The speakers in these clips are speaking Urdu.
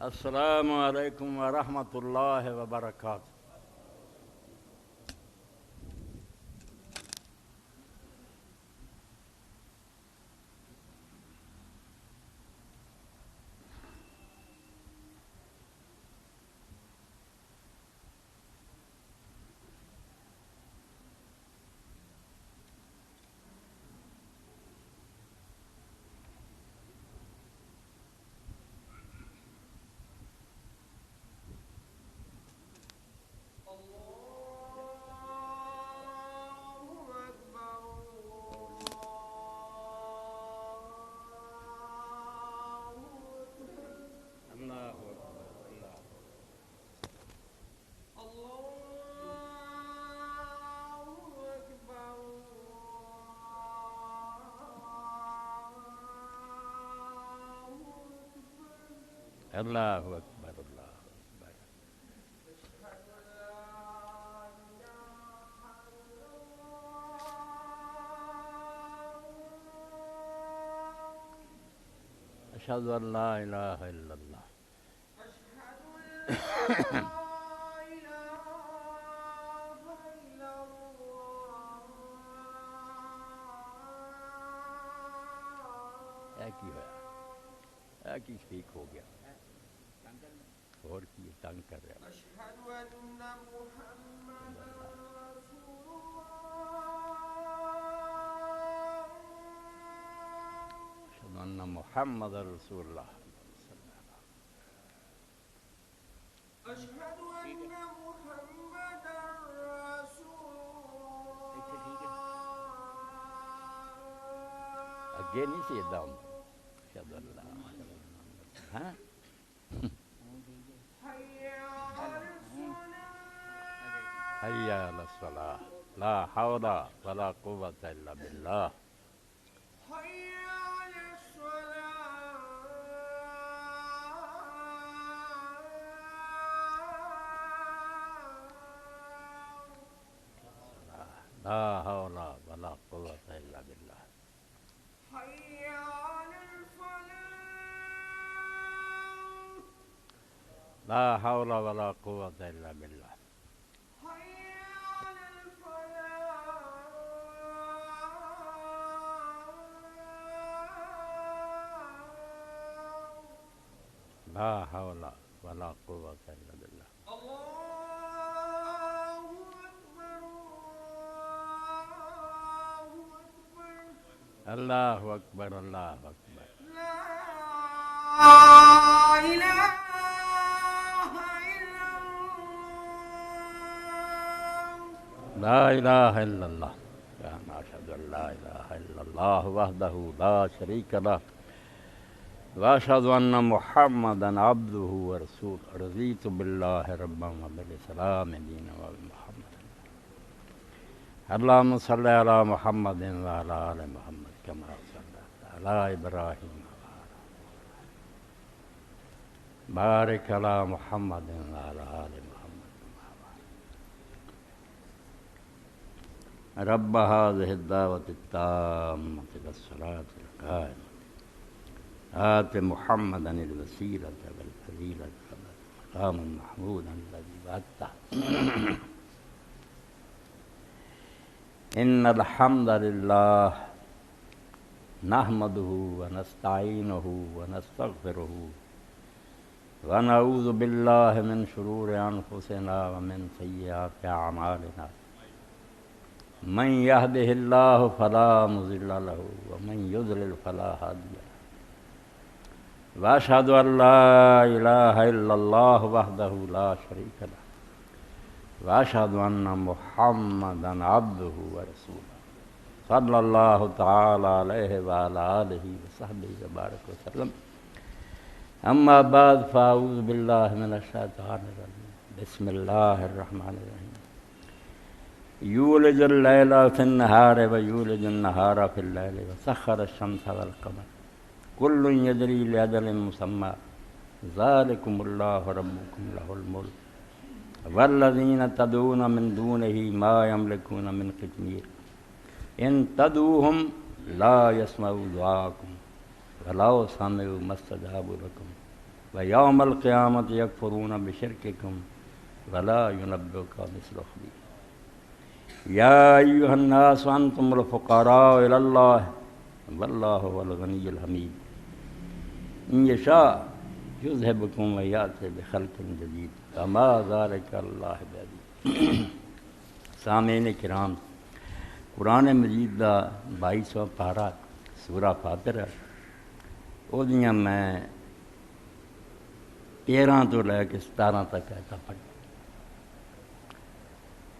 السلام علیکم ورحمۃ اللہ وبرکاتہ۔ اللہ اکبر اللہ اکبر۔ اشہد ان لا الہ الا اللہ۔ ایک ہی ہوا، ایک ہی ٹھیک ہو گیا، اور کی تنگ کر رہا۔ اشہد ان محمد رسول اللہ، اشہد ان محمد رسول اللہ، اشہد ان محمد رسول اللہ۔ اگے نہیں سی ادا ہوں، اشہد اللہ ہاں۔ حی علی الصلاۃ، لا حول ولا قوۃ الا باللہ۔ لا حول ولا قوۃ الا باللہ۔ لا حول ولا قوۃ الا باللہ۔ لا حول ولا قوۃ الا باللہ۔ اللہ اکبر اللہ اکبر۔ لا الہ الا اللہ، اشہد ان لا الہ الا اللہ وحدہ لا شریک لہ واشہد ان محمدا عبدہ ورسولہ۔ رضیت باللہ ربا وبالاسلام دینا وبمحمد۔ اللہم صلی علی محمد وعلی آل محمد کما صلیت علی ابراہیم بارک علی محمد وعلی آل محمد۔ رب هذه الدعوة التامة والصلاة القائمة آت محمدا الوسيلة والفضيلة والمقام المحمود الذي وعدته۔ إن الحمد لله نحمده ونستعينه ونستغفره ونعوذ بالله من شرور أنفسنا ومن سيئات أعمالنا، من يهده الله فلا مضل له ومن يضلل فلا هادي له، وأشهد أن لا إله إلا الله وحده لا شريك له، وأشهد أن محمدا عبده ورسوله صلى الله تعالى عليه وعلى آله وصحبه وبارك وسلم۔ أما بعد، فأعوذ بالله من الشيطان الرجيم، بسم الله الرحمن الرحيم۔ یولج اللیل فی النہار ویولج النہار فی اللیل وسخر الشمس والقمر کل یجری لأجل مسمى ذالکم اللہ ربکم لہ الملک والذین تدعون من دونہ ما یملکون من قطمیر ان تدعوہم لا یسمعوا دعاءکم ولو سمعوا ما استجابوا لکم وَيَوْمَ الْقِيَامَةِ يَكْفُرُونَ بِشِرْكِكُمْ وَلَا يُنَبِّئُكَ مِثْلُ خَبِيرٍ يَا أَيُّهَا النَّاسُ أَنْتُمُ الْفُقَرَاءُ إِلَى اللَّهِ وَاللَّهُ هُوَ الْغَنِيُّ الْحَمِيدُ إِنْ يَشَاءْ يُذْهِبْكُمْ وَيَأْتِ بِخَلْقٍ جَدِيدٍ وَمَا ذَلِكَ عَلَى اللَّهِ بِعَزِيزٍ۔ سامعین کرام، قرآن مجید دا 22واں پارہ سورہ فاتر ہے، وہ میں 13 تو لے کے 17 تک ایسا پڑھ۔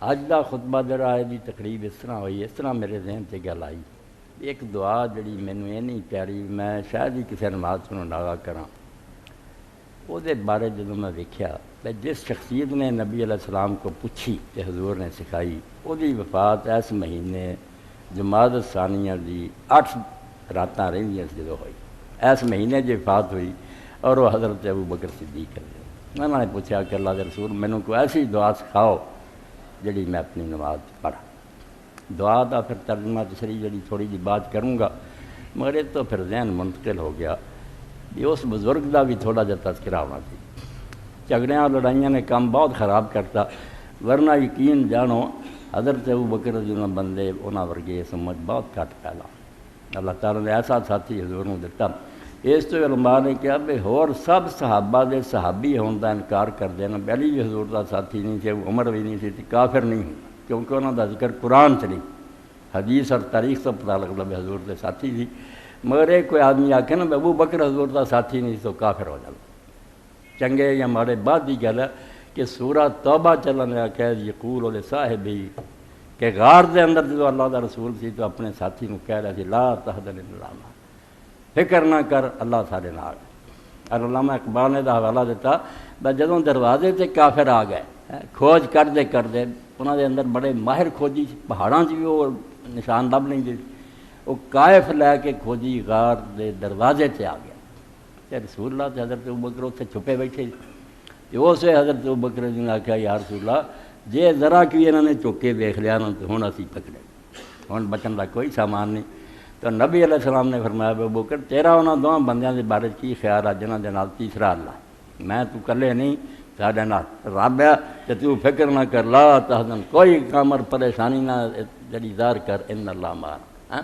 اج دا خطبہ جڑا ہے دی تقریب اس طرح ہوئی، اس طرح میرے ذہن سے گل آئی، ایک دعا جڑی مینوں یہ نہیں پیاری، میں شاید ہی کسی نماز کو لاگا کراں، وہ دے بارے جدوں میں ویکھیا کہ جس شخصیت نے نبی علیہ السلام کو پوچھی کہ حضور نے سکھائی، وہ دی وفات اس مہینے جمادی الثانیہ دی 8 راتاں رہندیاں جدوں ہوئی، اس مہینے جو وفات ہوئی، اور وہ حضرت ابو بکر صدیق کر دیا۔ میں نے پوچھا کہ اللہ کے رسول مینوں کوئی ایسی دعا سکھاؤ جڑی میں اپنی نماز پڑھا۔ دعا دا پھر ترجمہ تشریح جڑی تھوڑی جی بات کروں گا، مگر یہ تو پھر ذہن منتقل ہو گیا کہ اس بزرگ دا بھی تھوڑا جا تذکرہ ہونا چاہیے۔ جھگڑیاں لڑائیاں نے کام بہت خراب کرتا، ورنہ یقین جانو حضرت ابو بکر جنہوں بندے انہاں ورگے سمجھ بہت گھٹ پہلا اللہ تعالیٰ نے ایسا ساتھی حضور نے دتا۔ اس تو علماء نے کہا بھی ہور سب صحابہ دے صحابی ہون دا انکار کر دینا، علی بھی حضور دا ساتھی نہیں تھے، عمر بھی نہیں تھی، کافر نہیں ہوں، کیونکہ انہوں دا ذکر قرآن چ نہیں، حدیث اور تاریخ سے پتہ لگتا بھی حضور دے ساتھی تھی۔ مگر ایک کوئی آدمی آکھے نا بھی ابو بکر حضور دا ساتھی نہیں تو کافر ہو جاتا۔ چنگے یا مارے بعد دی گل ہے کہ سورہ توبہ چلن آکھے یقول لصاحبہ کہ غار دے اندر جو اللہ دا رسول سی تو اپنے ساتھی نو کہہ رہا سی لا تحزن ان اللہ معنا، فکر نہ کر اللہ سارے نال۔ اور علامہ اقبال نے دا حوالہ دیتا بس جدوں دروازے تے کافر آ گئے، کھوج کردے انہاں دے اندر بڑے ماہر کھوجی، پہاڑاں چ بھی وہ نشان لب نہیں دے، وہ کائف لے کے کھوجی غار دے دروازے تے آ گیا تے رسول اللہ تے حضرت ابوبکر اتنے چھپے بیٹھے، تے اسے حضرت ابوبکر جی نے آخیا یا رسول اللہ جے ذرا کی انہوں نے چوکے دیکھ لیا نا تو ہن اسی پکڑے، ہن بچن کا کوئی سامان نہیں۔ تو نبی علیہ السلام نے فرمایا ابوبکر تیرا انہاں دونوں بندیاں دے بارے کی خیال ہے جنہاں دے نال تیسرا اللہ، میں تو کلے نہیں ساڈے نال رب ہے، تے تو فکر نہ کر لا تحزن، کوئی غم اور پریشانی نہ جڑی ظاہر کر ان اللہ معنا۔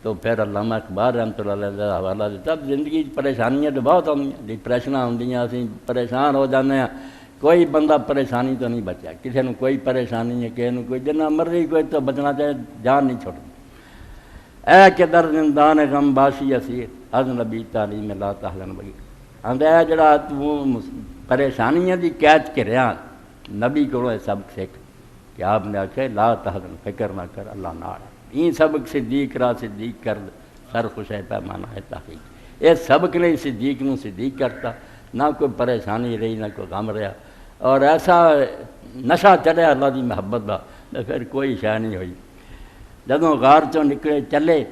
تو پھر علامہ اقبال رحمۃ اللہ علیہ کا حوالہ دیتا زندگی پریشانیاں تو بہت ہوندیاں، ڈپریشناں ہوندیاں، اسی پریشان ہو جانے ہیں، کوئی بندہ پریشانی تو نہیں بچا، کسی نے کوئی پریشانی ہے، کسی نے کوئی جنہ مرضی کوئی تو بچنا چاہے جان نہیں چھوڑنی۔ اے کہ در زندان غم باشی اسیر از نبی تعلیم لا تحزن بگی، آندا ہے جڑا تو پریشانیاں دی قید کریا نبی کو سبق سکھ کہ آپ نے آخیا لا تحزن فکر نہ کر اللہ نال، این سبق صدیق را صدیق کر سر خوش ہے پیمانہ ہے تحقیق، یہ سبق نے صدیق نو صدیق کرتا، نہ کوئی پریشانی رہی نہ کوئی غم رہا، اور ایسا نشہ چڑھیا اللہ دی محبت دا تو پھر کوئی شے نہیں ہوئی۔ جدوں غار چوں نکلے چلے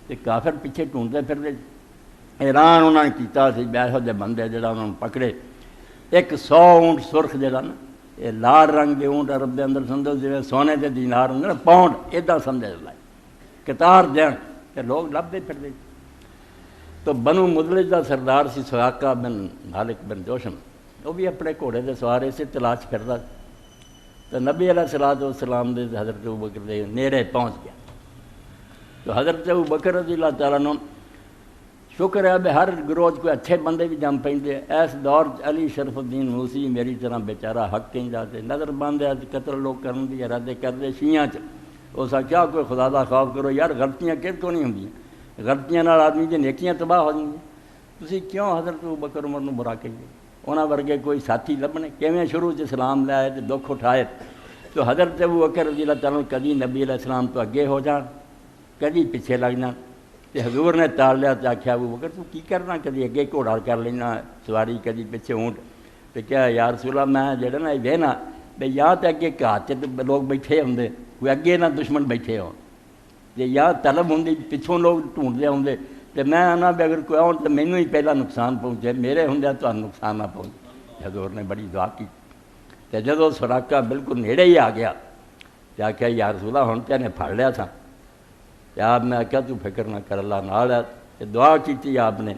تو کافر پیچھے ڈھونڈتے پھرتے، حیران انہوں نے کیتا سی بیہو دے بندے جڑا انہوں نے پکڑے، ایک 100 اونٹ سرخ جڑا نا یہ لال رنگ کے اونٹ عرب دے اندر سمجھو جی سونے دے دینار ہوں نا پاؤنڈ ادا سمجھے لائے کتار دین کہ لوگ لبتے پھرتے۔ تو بنو مدلج دا سردار سی سراقہ بن مالک بن جوشم، وہ بھی اپنے گھوڑے دے سوارے سے تلاش کرتا، تو نبی علیہ السلام دے حضرت ابوبکر دے نیڑے پہنچ گیا۔ تو حضرت ابوبکر رضی اللہ تعالیٰ عنہ شکر ہے بے ہر گروج کوئی اچھے بندے بھی جم پہنتے، اس دور علی شرف الدین موسی میری طرح بیچارہ حق کہیں جاتے، نظر باندھے قتل لوگ کرن دی ارادے کرتے شیعہ چ، اس کا کیا کوئی خدا دا خوف کرو یار، غلطیاں کس کو نہیں ہوندیاں، غلطیاں نال آدمی دی نیکیاں تباہ ہو جائیں، تسی کیوں حضرت ابوبکر عمر نو برا کہیے، انہاں ورگے کوئی ساتھی لبنے کیویں شروع سے سلام لے آئے تے دکھ اٹھائے۔ تو حضرت ابوبکر رضی اللہ تعالیٰ کدی نبی علیہ السلام تو اگے ہو جان کدی پیچھے لگ جان، تے حضور نے ٹال لیا تے آکھیا ابوبکر تو کی کرنا، کدی اگے گھوڑا کر لینا سواری کدی پیچھے اونٹ، تے کیا یا رسول اللہ میں جڑا نا یہ نا بھئی یا تے اگے گھات تے لوگ بیٹھے ہوندے، کوئی اگے نہ دشمن بیٹھے ہون، تے یا طلب ہوندی پچھوں لوگ ڈھونڈدے ہوندے، تے میں آنا بھی اگر کوئی آؤں تو مینوں ہی پہلا نقصان پہنچے، میرے ہوندے تہانوں نقصان نہ پہنچے۔ حضور نے بڑی دعا کی، تے جدوں سراقہ بالکل نیڑے ہی آ گیا تے آکھیا یا رسول اللہ ہن تے نے پھڑ لیا تھا، تے آپ نے آخیا تو فکر نہ کر اللہ نال ہے، تے دعا کیتی آپ نے،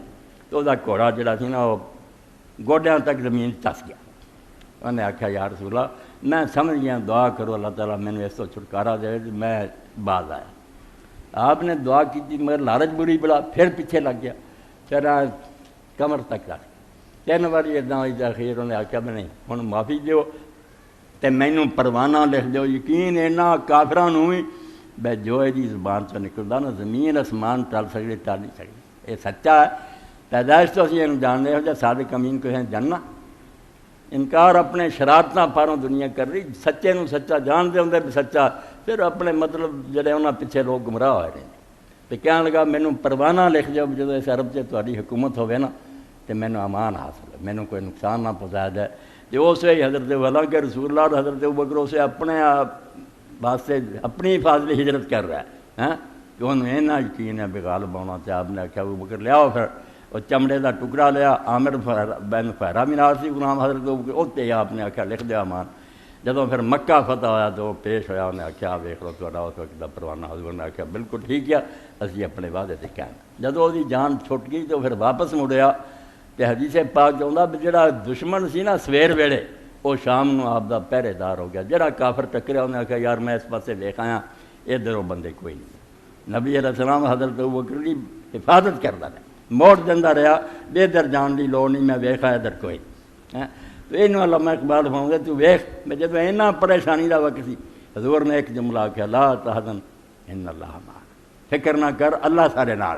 تو وہ گھوڑا جڑا سی نا وہ گوڈیاں تک زمین چس گیا۔ انہیں آخیا یا رسول اللہ میں سمجھ گیا، دعا کرو اللہ تعالیٰ مینوں اس تو چھٹکارا دے، میں باز آیا۔ آپ نے دعا کی مگر لالچ بری بڑا، پھر پیچھے لگ گیا، چرا کمر تک رکھ 3 باری ادا ہوئی تاخیر۔ انہیں آخیا میں نہیں ہوں معافی دیو تے مینوں پروانہ لکھ دیو، یقین اینا کافراں نوں بھی بے جو یہ زبان چ نکلدا نا زمین آسمان ٹل سکدے ٹل نہیں سکدے، یہ سچا ہے۔ پیدائش تو اسی یہ جانتے ہو جا صادق امین کو ہیں جاننا، انکار اپنے شرارتاں پاروں دنیا کر رہی، سچے نوں سچا جانتے ہوندے بھی سچا، پھر اپنے مطلب جڑے انہاں پیچھے لوگ گمراہ ہوئے رہے تو کہنے لگا مینوں پروانہ لکھ دیو جدو اس عرب سے تہاڈی حکومت ہوے نا تو مینوں امان حاصل ہے، مینوں کوئی نقصان نہ پہنچایا جائے۔ تو اس وی حضرت حالانکہ رسول اللہ اور حضرت ابوبکر اسے اپنے واسطے اپنی حفاظت ہجرت کر رہا ہے ہاں کہ انہوں نے اینا یقین ہے بے غالب ہونا۔ تو آپ نے آخیا ابوبکر لیاؤ، پھر وہ چمڑے کا ٹکڑا لیا، عامر بن فہرا بھی نال سی غلام حضرت ابوبکر، اتنے آپ نے آخیا لکھ دیا امان۔ جدوں پھر مکہ فتح ہوا تو وہ پیش ہوا، انہیں آخیا ویکھ لو تہاڈا اس وقت دا پروانہ۔ حضور نے آخیا بالکل ٹھیک ہے، اسی اپنے وعدے تے قائم۔ جدوں وہ جان چھٹ گئی تو پھر واپس مڑیا تو حدیث پاک چاہتا بھی جڑا دشمن سی نا سویر ویلے وہ شام نو آپ دا پہرے دار ہو گیا، جڑا کافر ٹکریا انہیں آخیا یار میں اس پاسے ویکھ آیا ادھر وہ بندے کوئی نہیں۔ نبی علیہ السلام حضرت ابوبکر کی حفاظت کرتا رہا، موڑ دینا رہا بے ادھر جان کی لوڑ نہیں، میں ویکھا ادھر کوئی نہیں۔ تو یہ علامہ اقبال فرماؤں تو ویکھ میں جب اینا پریشانی کا وقت سی حضور نے ایک جملہ آخیا لا تحزن ان اللہ معنا، فکر نہ کر اللہ سارے نال،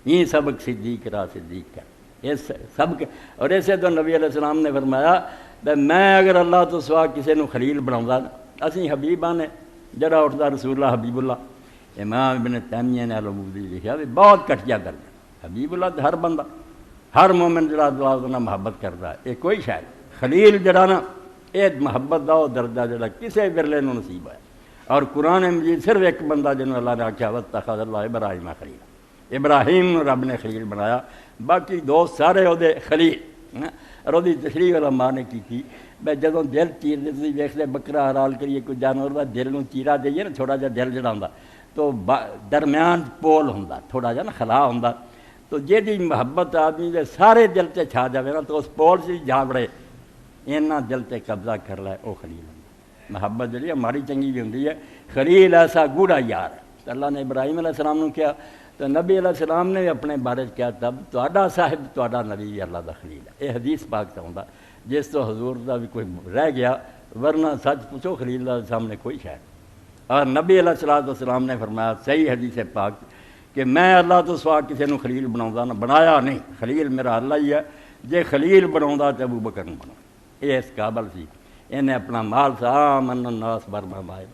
یہ سبق صدیق را صدیق کر اس سب کے۔ اور اسے تو نبی علیہ السلام نے فرمایا میں اگر اللہ تو سوا کسی نو خلیل بناؤں اسی حبیباں نے جڑا اٹھتا رسول اللہ حبیب اللہ۔ امام ابن تیمیہ نے العبودی لکھا بھی بہت کٹیا کر دیا، حبیب اللہ تو ہر بندہ ہر مومن جڑا اللہ نہ محبت کرتا ہے، یہ کوئی شاید خلیل جڑا نا یہ محبت دا درجہ جڑا کسی ورلے نو نصیب ہے۔ اور قرآن مجید صرف ایک بندہ جنہوں اللہ نے آخیا واتخذ اللہ ابراہیم خلیل، ابراہیم رب نے خلیل بنایا، باقی دوست سارے وہ خلیل۔ اور وہ تشریح علماء نے کی تھی بھائی جدوں دل چیر دے تھی ویکھتے بکرا حلال کریے کوئی جانور کا دل نو چیرا دئیے نا تھوڑا جا دل جڑا ہوندا تو درمیان پول ہوندا تھوڑا جا نا خلا ہوندا، تو جیڑی محبت آدمی دے سارے دل تے چھا جاوے نا تو اس پول سے جا بڑے اینا دل تے قبضہ کر لے وہ خلیل ہوندا۔ محبت جڑی ہماری چنگی بھی ہوندی ہے، خلیل ایسا گوڑا یار ہے۔ تو اللہ نے ابراہیم علیہ السلام نے کیا تو نبی علیہ السلام نے بھی اپنے بارے کیا تب تہاڈا صاحب تہاڈا نبی اللہ دا خلیل ہے۔ یہ حدیث پاک سے ہوندا جس تو حضور دا بھی کوئی رہ گیا، ورنہ سچ پوچھو خلیل اللہ سامنے کوئی شاید۔ اور نبی علیہ السلام نے فرمایا صحیح حدیث پاک کہ میں اللہ تو سوا کسی نو خلیل بناؤں نہ بنایا نہیں، خلیل میرا اللہ ہی ہے، جے خلیل بناؤں تو ابوبکر نو بناؤں۔ یہ اس قابل سی، انہیں اپنا مال سا من الناس برما مائے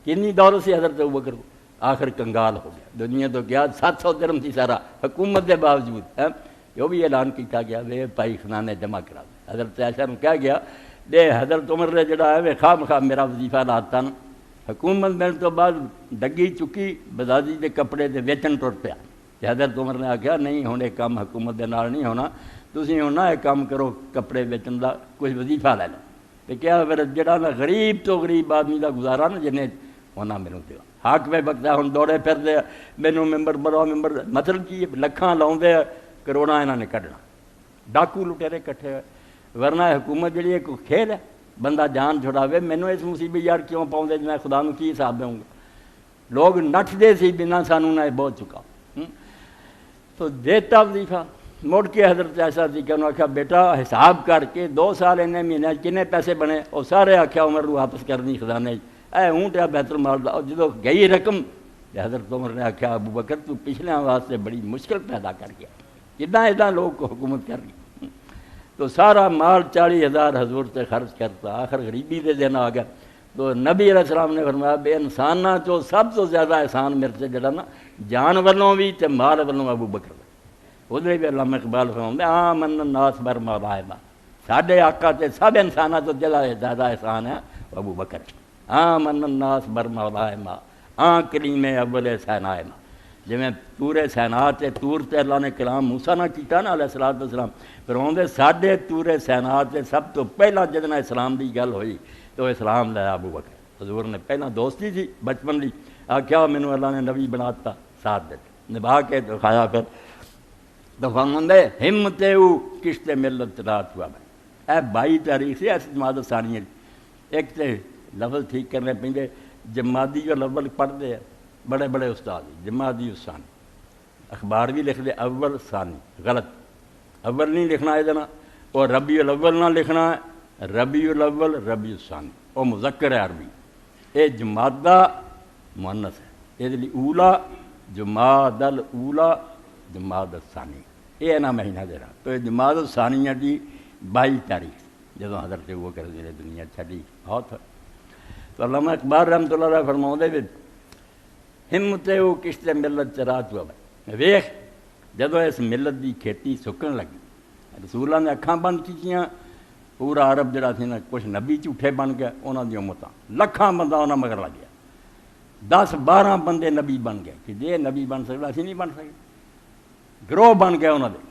کنی دور سی حضرت ابوبکر کو، آخر کنگال ہو گیا دنیا تو کیا 700 درہم تھی سارا حکومت کے باوجود، وہ بھی اعلان کیا گیا وے پائی خزانے جمع کرا دے۔ حضرت عائشہ نے کہا گیا دے حضرت عمر نے جڑا ہے خواہ مخواہ میرا وظیفہ لاتا نا، حکومت ملنے تو بعد ڈگی چکی بزادی کے کپڑے دے ویچن ٹر پیا۔ حضرت عمر نے آخیا نہیں ہوں یہ کام حکومت کے نال نہیں ہونا، تسی ہوں نہ یہ کام کرو کپڑے ویچن کا کچھ وظیفہ لے لو۔ تو کیا پھر جڑا نا غریب تو غریب آدمی کا گزارا نا جنہیں ہونا مینوں دیو حق پہ بکتا ہوں دوڑے پھرتے مینوں ممبر بڑا ممبر مطلب کہ لکھاں لاؤندے کروڑاں انہاں نے کڈنا، ڈاکو لٹیرے کٹھے ہوئے، ورنہ حکومت جڑی ہے کوئی کھیل ہے بندہ جان چھڑاوے۔ مینوں اس مصیبت یار کیوں پاؤں دے میں خدا نو کی حساب دوں گا، لوگ نٹ دے سی بنا سانوں نہ بہت چکا تو دیتا وظیفہ۔ مڑ کے حضرت عائشہ جی کہ انہوں نے آخیا بیٹا حساب کر کے 2 سال انہیں مہینے کنے پیسے بنے، وہ سارے آخیا عمر نو واپس کرنی خزانے اے اونٹ ہے بیت المال دا، جدو گئی رقم حضرت عمر نے آخیا ابوبکر تو پچھلے واسطے بڑی مشکل پیدا کر گیا، کداں ادا لوگ کو حکومت کر گئی۔ تو سارا مال 40,000 حضور سے خرچ کرتا، آخر غریبی دے دن آ گیا۔ تو نبی علیہ السلام نے فرمایا بے انساناں چو سب تو زیادہ احسان میرے سے جڑا نا جان والوں بھی تے مال والوں ابوبکر دا۔ ادھر بھی علامہ اقبال فرماؤں آمن الناس برما لائما، ساڈے آقا تے سب انساناں تو زیادہ احسان ہے ابوبکر۔ آمن الناس برما لائما کلیم اول سینائما، جی میں تورے سینات تور تے اللہ نے کلام موسیٰ نہ کیتا نا علیہ السلام، پھر آدھے ساڈے تورے سینات سب تو پہلا جدنا اسلام دی گل ہوئی تو اسلام لایا ابوبکر۔ حضور نے پہلا دوستی تھی بچپن لی، آخیا مینوں اللہ نے نبی بناتا، ساتھ دیتے نبھا کے دکھایا۔ پھر دفاع ہمت او کشت ملت رات ہوا بھائی اے 22 تاریخ سے اس جماعت ثانی ایک تے لفظ ٹھیک کرنے پہ جماعتی جو الاول پڑھتے ہیں بڑے بڑے استاد جماعتی ثانی اخبار بھی لکھ دے اول ثانی غلط اول نہیں لکھنا ہے جنا اور ربیع الاول نہ لکھنا ہے ربیع الاول ربیع الثانی اور مذکر ہے عربی اے جماعت دا مؤنث ہے یہ اولا جماعت الاولا جماعت الثانی یہ نا مہینہ دے رہا تو جماعت الثانیہ دی 22 تاریخ جدوں حضرت وہ کر دے دنیا چھڈی بہت تو علامہ اقبال رحمۃ اللہ علیہ فرماؤندے بھی ہمت او کشت ملت چرات ہوا بھائی ویخ جدوں اس ملت دی کھیتی سکن لگی رسولاں نے اکھاں بند کیتیاں پورا عرب جڑا سی نا کچھ نبی جھوٹے بن گئے انہاں دی امتاں لکھاں بندہ انہاں مگر لگ گیا 10-12 بندے نبی بن گئے کہ جے نبی بن سکدا اسی نہیں بن سکے گروہ بن گئے انہاں دے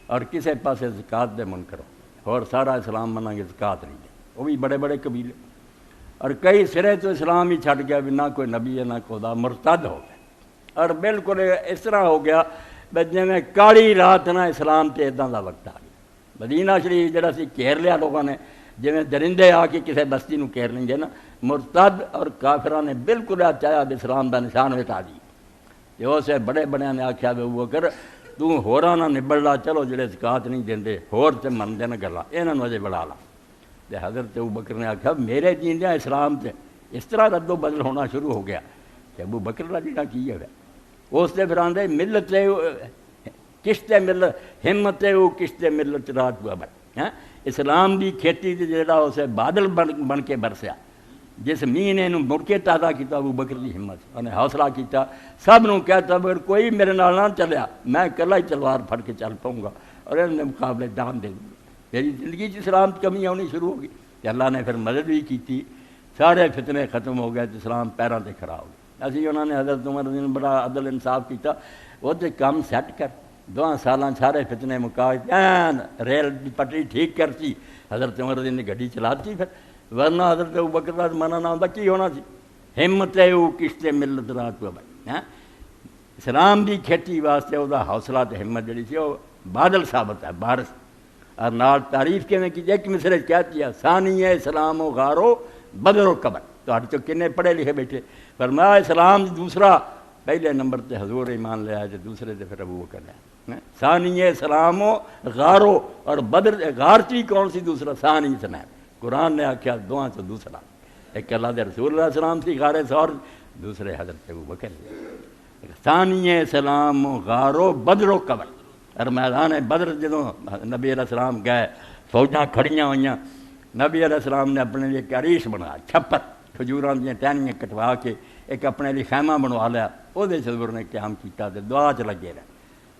اور کسے پاسے زکات دے منکر اور سارا اسلام مناں گے زکات نہیں دے وہ بھی بڑے بڑے قبیلے اور کئی سرے تو اسلام ہی چھٹ گیا بھی نہ کوئی نبی ہے نہ خدا مرتد ہو گئے اور بالکل اس طرح ہو گیا جی میں کالی رات نہ اسلام تے ادا دا وقت آ گیا مدینہ شریف جڑا سی گھیر لیا لوگوں نے جی درندے آ کے کسی بستی نو گھیر لیں گے نا مرتد اور کافراں نے بالکل چاہیا اسلام دا نشان مٹا دی تے اسے بڑے بڑیاں نے آکھیا بھی وہ کر تو ہوراں نہ نبڑ لا چلو جڑے زکات نہیں دیندے ہور تے منتے نہ گلا انہاں نوں اجے بڑھا لا تے حضرت ابوبکر نے آکھیا میرے جیندیاں اسلام تے اس طرح رد و بدل ہونا شروع ہو گیا کہ ابوبکر دا جڑا کی ہے اس تے پھر آندے ملت کشت ملت ہمت او کشت ملت رات ہوا بھائی اسلام دی کھیتی تے جڑا اسے بادل بن کے برسیا جس مین نے مڑ کے تازہ کیتا ابوبکر دی ہمت انہیں حوصلہ کیتا سب نوں کہتا اگر کوئی میرے نال نہ چلیا میں اکلا ہی تلوار پھڑ کے چل پاؤں گا اور انہوں نے مقابلے جان دے دوں میری زندگی چ اسلام کمی آنی شروع ہو گئی کہ اللہ نے پھر مدد بھی کی سارے فتنے ختم ہو گئے تو اسلام پیراں تے کھڑا ہو گیا اسی انہوں نے حضرت عمر نے بڑا عدل انصاف کیتا وہ تے کام سیٹ کر 2 سالاں سارے فتنے مکا ریل دی پٹری ٹھیک کرتی حضرت عمر نے گڈی چلاتی پھر ورنہ حضرت ابوبکر دا زمانہ نہ ہوندا کی ہونا سی ہمت او کشت ملت رات ہوا بھائی اسلام دی کھیتی واسطے وہ حوصلہ تے ہمت جڑی سی وہ بادل ثابت ہے بارش اور نال تعریف کیویں کی ایک مصرے کہتی ہے ثانی اسلام و غارو بدر و قبر تہاڈے چوں کنے پڑھے لکھے بیٹھے فرمایا اسلام دوسرا پہلے نمبر تے حضور ایمان لے آئے تے دوسرے تے پھر ابوبکر لے ثانی اسلام و غارو اور بدر غار چی کون سی دوسرا ثانی سنائے قرآن نے آکھیا دواں چوں دوسرا ایک اللہ دے رسول اللہ السلام سی غار ثور دوسرے حضرت ابوبکر ثانی اسلام و غارو بدر و قبر اور میدان بدر جدوں نبی علیہ السلام گئے فوجاں کھڑیاں ہوئیاں نبی علیہ السلام نے اپنے لیے ایک عریش بنایا چھپر کھجوراں دیاں ٹہنیاں کٹوا کے ایک اپنے لیے خیمہ بنوا لیا وہ حضور نے قیام کیتا تے دعا چ لگے رہے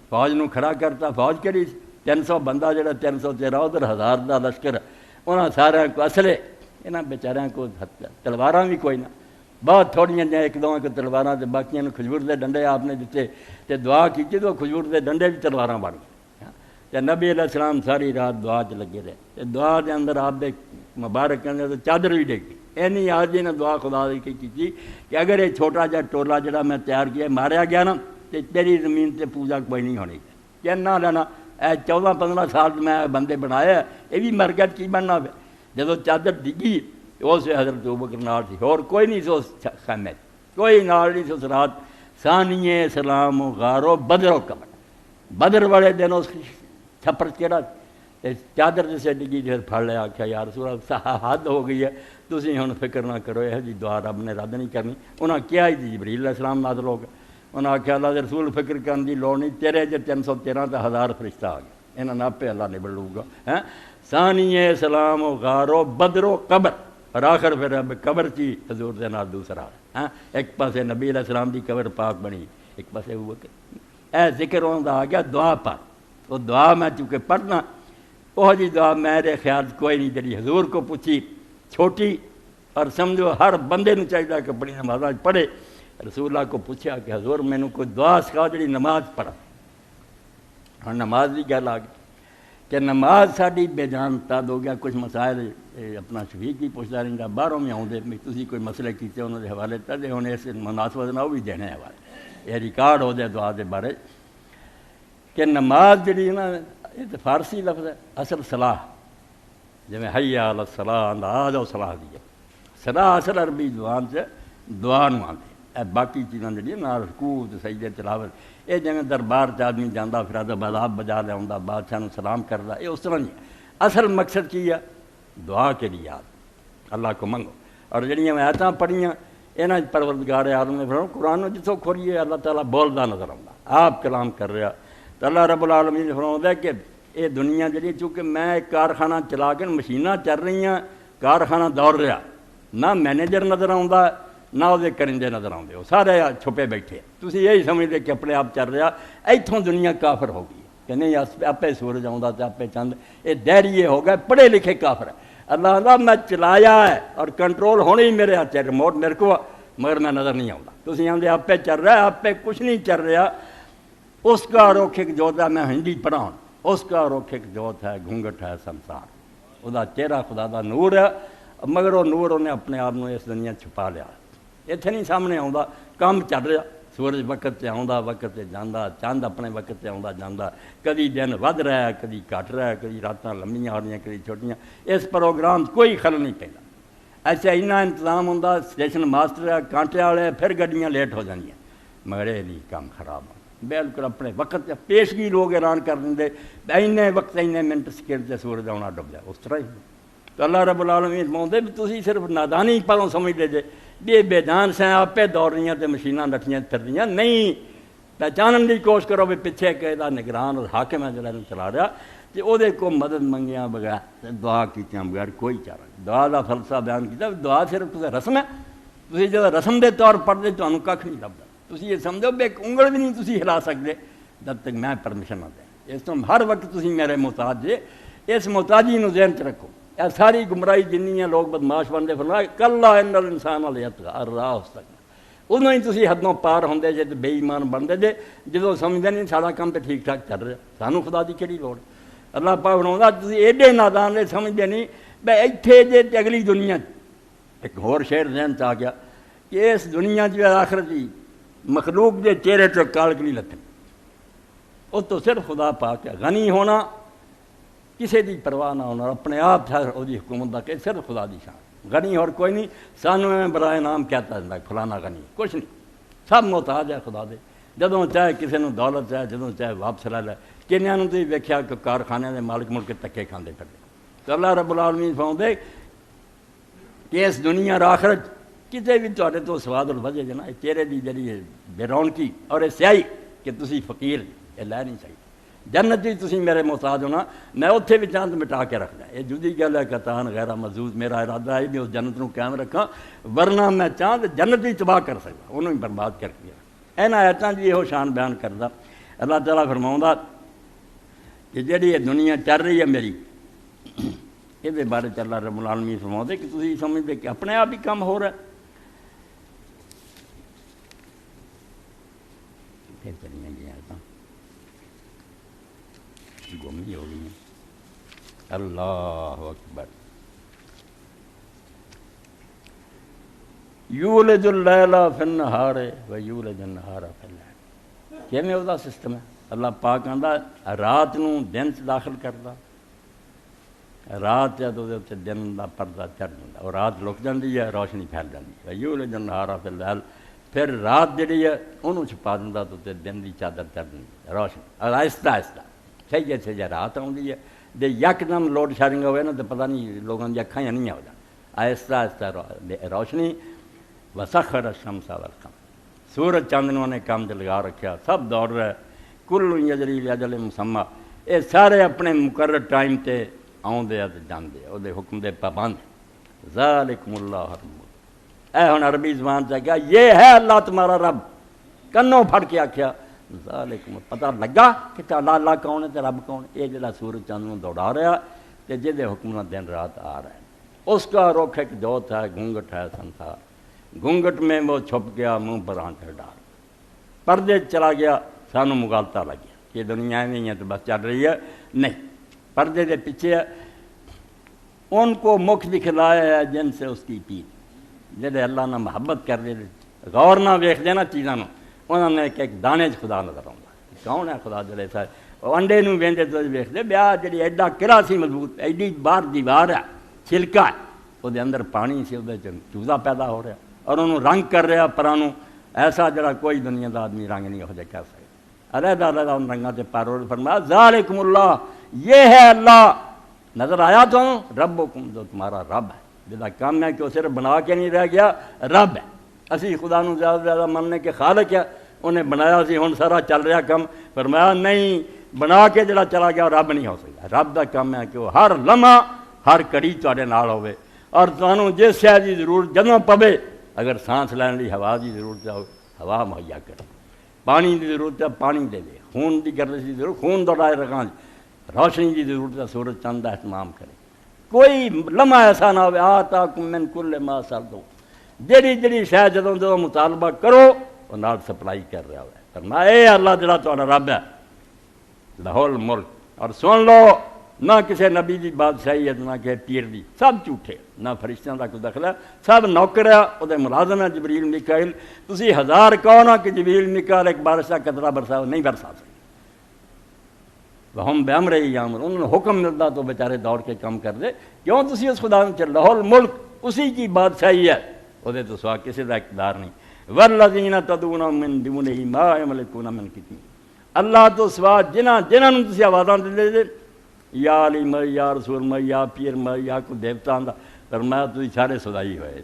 فوج نو کھڑا کرتا فوج کہڑی 300 بندہ جڑا 313 ادھر 1000 دا لشکر انہاں سارے کو اصلے انہاں بیچاریاں کو تلواراں بھی کوئی نہ بہت تھوڑیاں جہاں ایک دو تلواراں تے باقیاں کھجور دے ڈنڈے آپ نے دیتے تے دعا کی تو کھجور دے ڈنڈے بھی تلواراں بن گئے تے نبی علیہ السلام ساری رات دعا چ لگے رہے تے دعا دے اندر آپ دے مبارک اندر تو چادر بھی ڈگی اینی آج نے دعا خدا دی کی کہ اگر یہ چھوٹا جا ٹولا جڑا میں تیار کیا ماریا گیا نا تے تیری زمین تے پوجا کوئی نہیں ہونی کہنا لینا اے 14-15 سال میں بندے بنایا یہ بھی مر گیا کی بننا پہ جدو چادر ڈگی اس حضرت ابوبکر نال سی اور کوئی نہیں سو خیمے کوئی نال نہیں سو اس رات ثانی اسلام و غارو بدر و قبر بدر والے دن اس چھپر کیڑا چادر جیسے ڈگی جیسے پھڑ لیا آخیا یا رسول اللہ حد ہو گئی ہے تسی ہن فکر نہ کرو یہ جی دعا رب نے رد نہیں کرنی انہاں کیا ہی جبریل علیہ السلام نازل ہو گئے انہاں آخیا اللہ دے رسول فکر کرنے کی لوڑ نہیں تیرے جے 313 تے 1000 فرشتہ آ گئے انہاں نے آپے اللہ نبڑ لوں گا ثانی اسلام و غارو بدر و قبر اور آخر پھر اب قبر چی حضور دے نال دوسرا ایک پاسے نبی علیہ السلام دی قبر پاک بنی ایک پاسے ابوبکر اے ذکر ہوندا آ گیا دعا پر وہ دعا میں چونکہ پڑھنا وہ جی دعا میرے خیال کوئی نہیں جڑی حضور کو پوچھی چھوٹی اور سمجھو ہر بندے نو چاہیے کہ بڑی نمازاں پڑھے رسول اللہ کو پوچھا کہ حضور میں نے کوئی دعا سکھا جڑی نماز پڑھا ہاں نماز کی گل آ گئی کہ نماز ساری بے جان تد ہو گیا کچھ مسائل اپنا شفیق بھی پوچھتا رہتا باہروں میں آؤں تھی کوئی مسئلے کیتے انہوں نے حوالے تدے ہونے اس مناسبت نہ وہ بھی دینے حوالے یہ ریکارڈ ہو جائے دعا کے بارے کہ نماز جڑی نا یہ تو فارسی لفظ ہے، اصل صلاح، جی حی علی الصلاح آ جاؤ صلاح دی صلاح اصل عربی زبان سے دعا نو آتے، اے باقی چیزاں جڑی نا رکوع تے سجدے تلاوت یہ جی دربار چ آدمی جانا پھر آدھا باداب بجا لیا بادشاہ نو سلام کردا، یہ اس طرح نہیں ہے۔ اصل مقصد کی ہے دعا کے لیے یاد اللہ کو منگو۔ اور جڑیاں میں آیتاں پڑھیاں یہاں پروردگار عالم نے فرمایا قرآن میں جتوں کھولیے اللہ تعالیٰ بولدا نظر آتا، آپ کلام کر رہا تو اللہ رب العالمین نے فرمایا کہ یہ دنیا جڑی چونکہ میں ایک کارخانہ چلا کے مشیناں چل رہی ہیں، کارخانہ دوڑ رہا، نہ مینیجر نظر آتا نہ وہ کرندے نظر آتے، وہ سارے چھپے بیٹھے، تسی یہی سمجھتے کہ اپنے آپ چل رہا، اتوں دنیا کافر ہو گئی کہ نہیں آپ سورج آتا تو آپ چند، یہ دہریے ہو گئے پڑھے لکھے کافر ہے۔ اللہ اللہ میں چلایا ہے اور کنٹرول ہونے ہی میرے ہاتھ ہے، ریموٹ میرے کو مگر میں نظر نہیں آتا، تسی آدھے آپ پہ چل رہا ہے، آپ پہ کچھ نہیں چل رہا، اس کا روک ایک جوت ہے، میں ہندی پڑھاؤں، اس کا روک ایک جوت ہے، گھونگٹ ہے سنسار، وہ چہرہ خدا دا نور ہے، مگر وہ نور انہیں اپنے آپ کو اس دنیا چھپا لیا، اتنے نہیں سامنے آتا، کام چل رہا، سورج وقت سے آتا وقت سے جانا، چاند اپنے وقت سے آتا جانا، کدی دن ود رہا ہے کدی گھٹ رہا ہے، کدی راتاں لمبیاں ہو رہی ہیں کدی چھوٹیاں، اس پروگرام کوئی خلل نہیں پہنتا۔ ایسے اینا انتظام ہوتا، اسٹیشن ماسٹر ہے کانٹے والے، پھر گڈیاں لیٹ ہو جانیاں، مگر یہ نہیں کام خراب ہو بالکل اپنے وقت پیشگی لوگ اعلان کر دیں اینے وقت اینے منٹ سکیل سے سورج آنا ڈب جائے، اس طرح ہی تو اللہ رب العالمین فرماتے بھی تسی صرف نادانی پروں سمجھتے جے بھی بے جان سے آپ پہ دوڑ رہی ہیں تو مشیناں نٹیاں پھر رہی ہیں، نہیں پہچانن کی کوشش کرو بھی پیچھے کہ نگران اور حاکم ہے جڑا چلا رہا کہ وہ کو مدد منگیا بغیر دعا کیتیاں بغیر کوئی چارہ نہیں۔ دعا کا فلسفہ بیان کیا، دعا صرف رسم ہے، تسی جب رسم دے طور پڑھتے تمہیں کھ نہیں لبدا، تسی یہ سمجھو بے ایک انگل بھی نہیں تسی ہلا سکتے جب تک میں پرمیشن نہ دیں، اس تو ہر وقت تسی میرے محتاج جے، اس محتاجی نو ذہن چ رکھو۔ یہ ساری گمراہی جنی ہیں لوگ بدماش بنتے فرمایا کلا ان الانسان لیطغی راہ استغنی، ادوں ہی تسی حدوں پار ہوندے جے تے بے ایمان بنتے جے جدوں سمجھتے نہیں سارا کام تو ٹھیک ٹھاک چل رہا، سانو خدا دی کہڑی لوڑ۔ اللہ پاک فرماؤندا تسی ایڈے نادان نے سمجھتے نہیں بے ایتھے جے تے اگلی دنیا ایک ہور شعر ذہن چ آ گیا کہ اس دنیا چ آخرت جی مخلوق دے چہرے تو کالک نہیں لتھن، وہ تو صرف خدا پاک ہے، غنی ہونا کسی دی پرواہ نہ ہونا، اپنے آپ وہ حکومت دا کہ صرف خدا دی شان، غنی اور کوئی نہیں، سانو میں برائے نام کہتا ہے فلانا غنی، کچھ نہیں، سب محتاج ہے خدا دے، جدوں چاہے کسی نو دولت چاہے جدوں چاہے واپس لے لے، کنیاں نو تسی ویکھیا کہ کارخانے دے مالک مل کے تکے کھاندے پھردے، تو اللہ رب العالمین فرماؤندے کہ اس دنیا اور آخرت کتے بھی تواڈے تو سواد الوجہ جنا چہرے دی جڑی بے رونقی اور یہ سیاہی کہ تسی فقیر یہ لے نہیں چاہیے، جنت بھی تسی میرے محتاج ہونا، میں اتنے بھی چاند مٹا کے رکھنا، یہ جدی گل ہے کتان غیر مزود، میرا ارادہ ہے بھی اس جنت کو قائم رکھاں، ورنہ میں چاند جنت بھی تباہ کر سکتا، انہوں ہی برباد کر کے اینا آیتاں جی یہ شان بیان کردا۔ اللہ تعالیٰ فرماؤندا کہ جڑی یہ دنیا چل رہی ہے میری، یہ بارے اللہ رب العالمین فرماؤندے کہ تسی سمجھتے کہ اپنے آپ ہی کام ہو رہا ہے، پھر چلیاں گئی آیتاں گم ہی ہو گئی ہیں۔ اللہ اکبر۔ یولج اللیل فی النہار و یولج النہار فی اللیل، کیویں وہ سسٹم ہے؟ اللہ پاک آندا رات نو دن چ داخل کردا، رات جد وہ دن دا پردہ چڑھ جاتا اور رات لک جاتی ہے، روشنی پھیل جاتی ہے، یولج النہار فی اللیل، پھر رات جڑی ہے انہوں چھپا دینا تو دن کی چادر چڑھ جاتی ہے، روشنی اور آہستہ آہستہ سہی سہی رات آتی ہے، جی یکدم لوڈ شیڈنگ ہوئے نا تو پتہ نہیں لوگوں کی اکھاں نہیں ہو جاتی، آہستہ آہستہ روشنی۔ وسخر الشمس والقمر، سورج چاند نے کام سے لگا رکھا، سب دوڑ رہا ہے، کل یجری لاجل مسمى، یہ سارے اپنے مقرر ٹائم تے آؤندے تے جاندے، وہ حکم دے پابند، ذالکم اللہ رب، اے ہن عربی زبان سے کیا یہ ہے اللہ تمہارا رب، کنوں پھڑ کے آکھیا ذالکم، پتہ لگا کہ اللہ کون ہے تے رب کون ہے، یہ جڑا سورج چاند نوں دوڑا رہا تے جہدے حکم نال دن رات آ رہا ہے، اس کا رخ ایک جوت ہے، گھونگٹ ہے سنسار، گھونگٹ میں وہ چھپ گیا منہ پر آنکھ ڈال، پردے چلا گیا سانو مغالطہ لگ گیا، یہ دنیا نہیں ہے تو بس چل رہی ہے، نہیں، پردے دے پیچھے ان کو مکھ دکھلایا ہے جن سے اس کی پیٹ، جہے اللہ نے محبت کر دے غور نہ ویکھ دینا چیزاں انہوں نے ایک دانے خدا نظر آؤں گا، کون ہے خدا جڑے انڈے نوں ویندے تو ویکھدے بیا جڑی ایڈا قلعہ سی مضبوط ایڈی باہر دیوار ہے چھلکا ہے وہ اندر پانی سی وہ چوزا پیدا ہو رہا اور انہوں رنگ کر رہا پرانوں ایسا جڑا کوئی دنیا دا آدمی رنگ نہیں ہو جائے کہہ سکتا علیحدہ علیحدہ ان رنگاں سے پارو فرمایا ذالکم اللہ یہ ہے اللہ نظر آیا تو ربکم جو تمہارا رب ہے جدا کام ہے کہ وہ صرف بنا کے نہیں رہ گیا رب ہے اسی خدا نو زیادہ سے زیادہ مننے کے خالق ہے انہیں بنایا سی ہن سارا چل رہا کم فرمایا نہیں بنا کے جڑا چلا گیا رب نہیں ہو سکتا رب دا کام ہے کہ وہ ہر لمحہ ہر کڑی تواڈے نال ہوے اور تانوں جس شے دی ضرورت جدوں پوے اگر سانس لین لی ہوا دی ضرورت ہے ہوا مہیا کرے پانی دی ضرورت ہے پانی دے دے خون دی گردش دی ضرورت خون دوڑائے رکھاں روشنی دی ضرورت ہے سورج چاند دا اہتمام کرے کوئی لمحہ ایسا نہ ہوئے آتاکم من کل ما سألتم جڑی شے جدوں جدوں مطالبہ کرو وہ نال سپلائی کر رہا ہے فرمایا اے اللہ جڑا تہاڈا رب ہے لہ الملک اور سن لو نہ کسی نبی دی بادشاہی ہے نہ کسی پیر دی سب جھوٹے نہ فرشتیاں دا کوئی دخل ہے سب نوکر ہے وہ ملازم ہے جبریل میکائیل تسی ہزار کہو نا کہ جبریل میکائیل ایک بارش کا قطرہ برساؤ نہیں برسا سکتے وہم بامرہ یامرون انہوں نے حکم ملتا تو بیچارے دوڑ کے کام کر دے کیوں تسی اس خدا میں چل لہ الملک اسی کی بادشاہی ہے وہ دے تو سوا کسی دا اقتدار نہیں والذین تدعون من دونہ ما یملکون من قطمیر اللہ تو سوا جنہاں نوں تسی آوازاں دے دے یا علی میں یا رسول میں یا پیر میں یا کوئی دیوتا آندا فرمایا تسی سارے سدائی ہوئے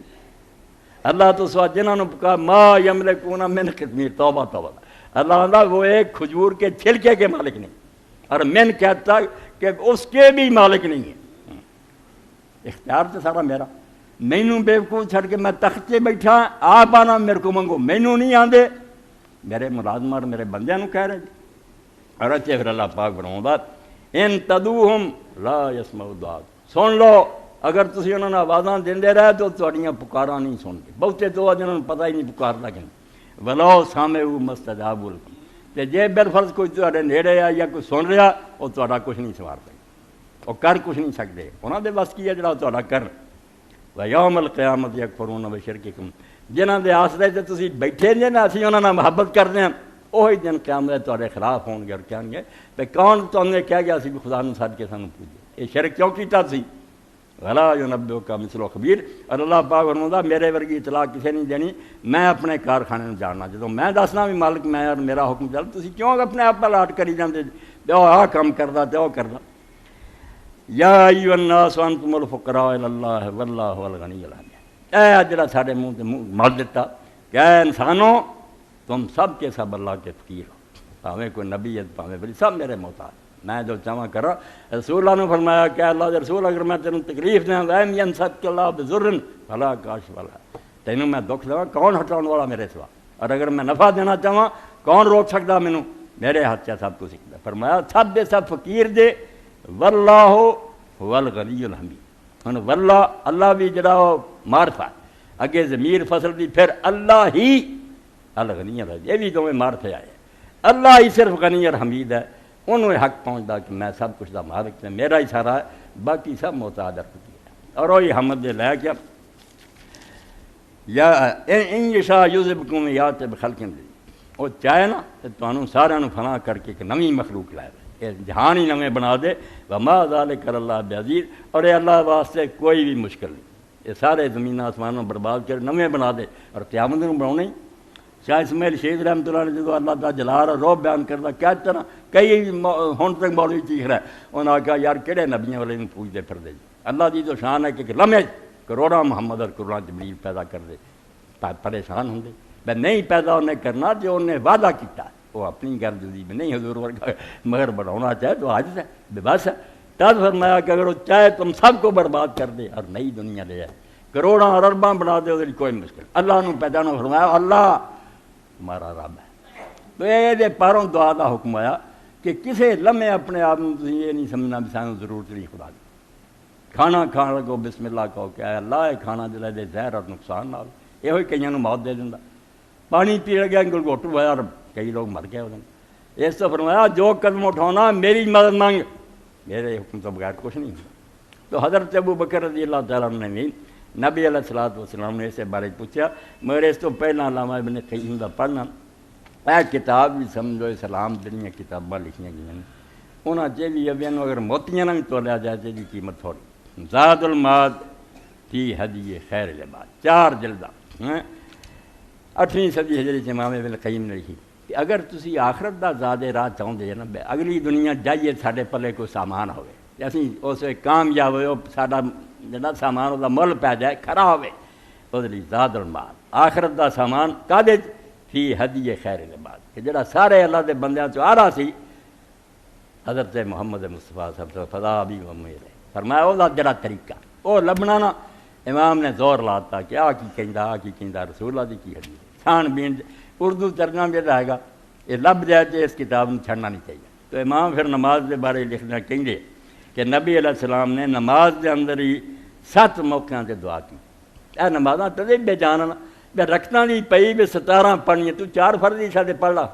اللہ تو سوا جنہاں نوں پکار ما یملکون من قطمیر توبہ توبہ اللہ آندا وہ ایک کھجور کے چھلکے کے مالک نہیں اور من کہتا کہ اس کے بھی مالک نہیں ہے اختیار تو سارا میرا مینوں بیوقوف چھڑ کے میں تخت سے بیٹھا آپ آنا میرے کو منگو مینوں نہیں آندے میرے ملازم اور میرے بندیاں نوں کہہ رہے جی اور اچھے پھر اللہ پاک بناؤں بات ان تدعوہم لا یسمعوا دعاءکم سن لو اگر تسی انہوں نے آوازاں دیندے رہے تو تہاڈیاں پکاراں نہیں سنتے بہتے تو جنہوں نے پتہ ہی نہیں پکار لگن ولو سامعوا مستجابوا لکم تے جے بالفرض کوئی تہاڈے نیڑے ہے یا کوئی سن رہا وہ تہاڈا کچھ نہیں سوار سکتے وہ کر کچھ نہیں سکتے انہاں دے بس کی ہے جڑا تہاڈا کر ویوم القیامت یکفرون بشرککم جنہاں دے آسرے تے تسی بیٹھے جے نا اسی انہاں نال محبت کرتے ہیں وہی دن قیامت تہاڈے خلاف ہون گے اور کہن گے تے کون تانوں کہہ گیا سی بھی خدا نوں سد کے سانوں پوجے یہ شرک کیوں کیتا سی ولا ینبئک مثل خبیر اور اللہ پاک فرماتا میرے ورگی اطلاع کسی نہیں دینی میں اپنے کارخانے میں جاننا جدوں میں دسنا بھی مالک میں اور میرا حکم چل تسی کیوں اپنے آپ لاٹ کری جاندے تے آ کام کردا تے او کردا یا ایھا الناس انتم الفقراء الی اللہ واللہ هو الغنی الحمید اے جڑا ساڈے منہ تے مال دیتا کہ اے انسانوں تم سب کے سب اللہ کے فقیر ہو پاویں کوئی نبی ہے پاویں بڑی سب میرے محتاج میں جو چاہاں کرا رسول اللہ نے فرمایا کہ اللہ دے رسول اگر میں تینوں تکلیف دیں ویم ینصرک اللہ بضر فلا کاشف لہ تینوں میں دکھ دواں کون ہٹاؤن والا میرے سوا اور اگر میں نفع دینا چاہواں کون روک سکتا مینوں میرے ہاتھ چا سب کچھ سکتا فرمایا سب دے سب فقیر دے واللہ هو الغنی الحمید ہن واللہ اللہ بھی جڑا معرفہ اگے ضمیر فصل دی پھر اللہ ہی الغنی الحمید یہ بھی دونوں معرفے آئے اللہ ہی صرف غنی اور حمید ہے انہوں حق پہنچتا کہ میں سب کچھ دا مالک ہے میرا ہی سارا ہے باقی سب محتاج اور فقیر ہے اور وہی حمد دے لے کیا یا ان یشاء یذہبکم یات بخلق جدید وہ چاہے نا تو تانوں ساروں فنا کر کے ایک نویں مخلوق لائے یہ جہان ہی نویں بنا دے وما ذالک علی اللہ بعزیز اور یہ اللہ واسطے کوئی بھی مشکل نہیں یہ سارے زمین آسمانوں برباد کر نویں بنا دے اور قیامت نوں بناؤنے شاہ اسماعیل شہید رحمۃ اللہ نے جدو اللہ تعالیٰ جلال اور روب بیان کرتا کیا طرح کئی ہن تک مولوی چیخ رہا ہے انہوں نے کہا یار کہڑے نبیوں والے پوچھتے پھر دے اللہ دی تو شان ہے کہ لمحے کروڑاں محمد اور کروڑاں جبریل پیدا کر دے پریشان ہوں دے بھائی نہیں پیدا انہیں کرنا جو انہیں وعدہ کیتا وہ اپنی گردی میں نہیں حضور ورگا مگر بڑھانا چاہے تو عاجز ہے بے بس ہے تب فرمایا کہ اگر وہ چاہے تم سب کو برباد کر دے اور نئی دنیا لے آئے کروڑاں اور ارباں بنا دے وہ کوئی مشکل اللہ نے پیدا نہ فرمایا اللہ ہمارا رب ہے تو یہ پاروں دعا کا حکم آیا کہ کسی لمحے اپنے آپ کو یہ نہیں سمجھنا بھی سانوں ضرورت نہیں خدا دی کھانا کھان لگو بسم اللہ کہو کہ اے اللہ یہ کھانا جلے دے زہر اور نقصان نال یہ ہوئی کئیوں موت دے دینا پانی پی لگیا گل گھٹ ہوا اور کئی لوگ مر گئے انہوں اس تو فرمایا جو قدم اٹھانا میری مدد مانگ میرے حکم تو بغیر کچھ نہیں ہوتا تو حضرت ابو بکر رضی اللہ تعالیٰ نے بھی نبی علیہ الصلوۃ والسلام نے اسے بارے پوچھا مگر اس تو پہلا علامہ ابن قیم دا پڑھنا اے کتاب بھی سمجھو اسلام دنیا کتاباں لکھیاں گئی ہیں انہاں چے بھی ابین اگر موتیاں نہ بھی تولیا جائے تے دی قیمت تھوڑی. زاد المعاد فی ہدی خیر العباد 4 جلدہ 8ویں صدی ہجری سے امام ابن القیم نے لکھی کہ اگر تسی آخرت دا زاد راہ چاہتے نا اگلی دنیا جائیے ساڈے پلے کوئی سامان ہوئے تے اسی اس کامیاب ہوئے ساڈا جڑا سامان دا مل پی جائے کھڑا ہوئے اس لیے زاد المعاد آخرت دا سامان کادے فی ہدی خیر العباد کہ جڑا سارے اللہ دے بندیاں چوں آ رہا سی حضرت محمد مصطفیٰ صلی اللہ علیہ وسلم فضا بھی امید ہے فرمایا وہ جڑا طریقہ وہ لبنا نا. امام نے زور لاتا کہ آ کی کہندا رسول اللہ دی کی حدیث چھان بین اردو ترجمہ بھی رہے گا یہ لب جائے کہ اس کتاب میں چھڑنا نہیں چاہیے. تو امام پھر نماز کے بارے لکھنا کہیں کہ نبی علیہ السلام نے نماز کے اندر ہی 7 موقعوں سے دعا کی. اے نمازاں تدے بے جاننا بے رکھتا نہیں پئی بے 17 پڑھنی تو 4 فرض ہی سارے پڑھ لا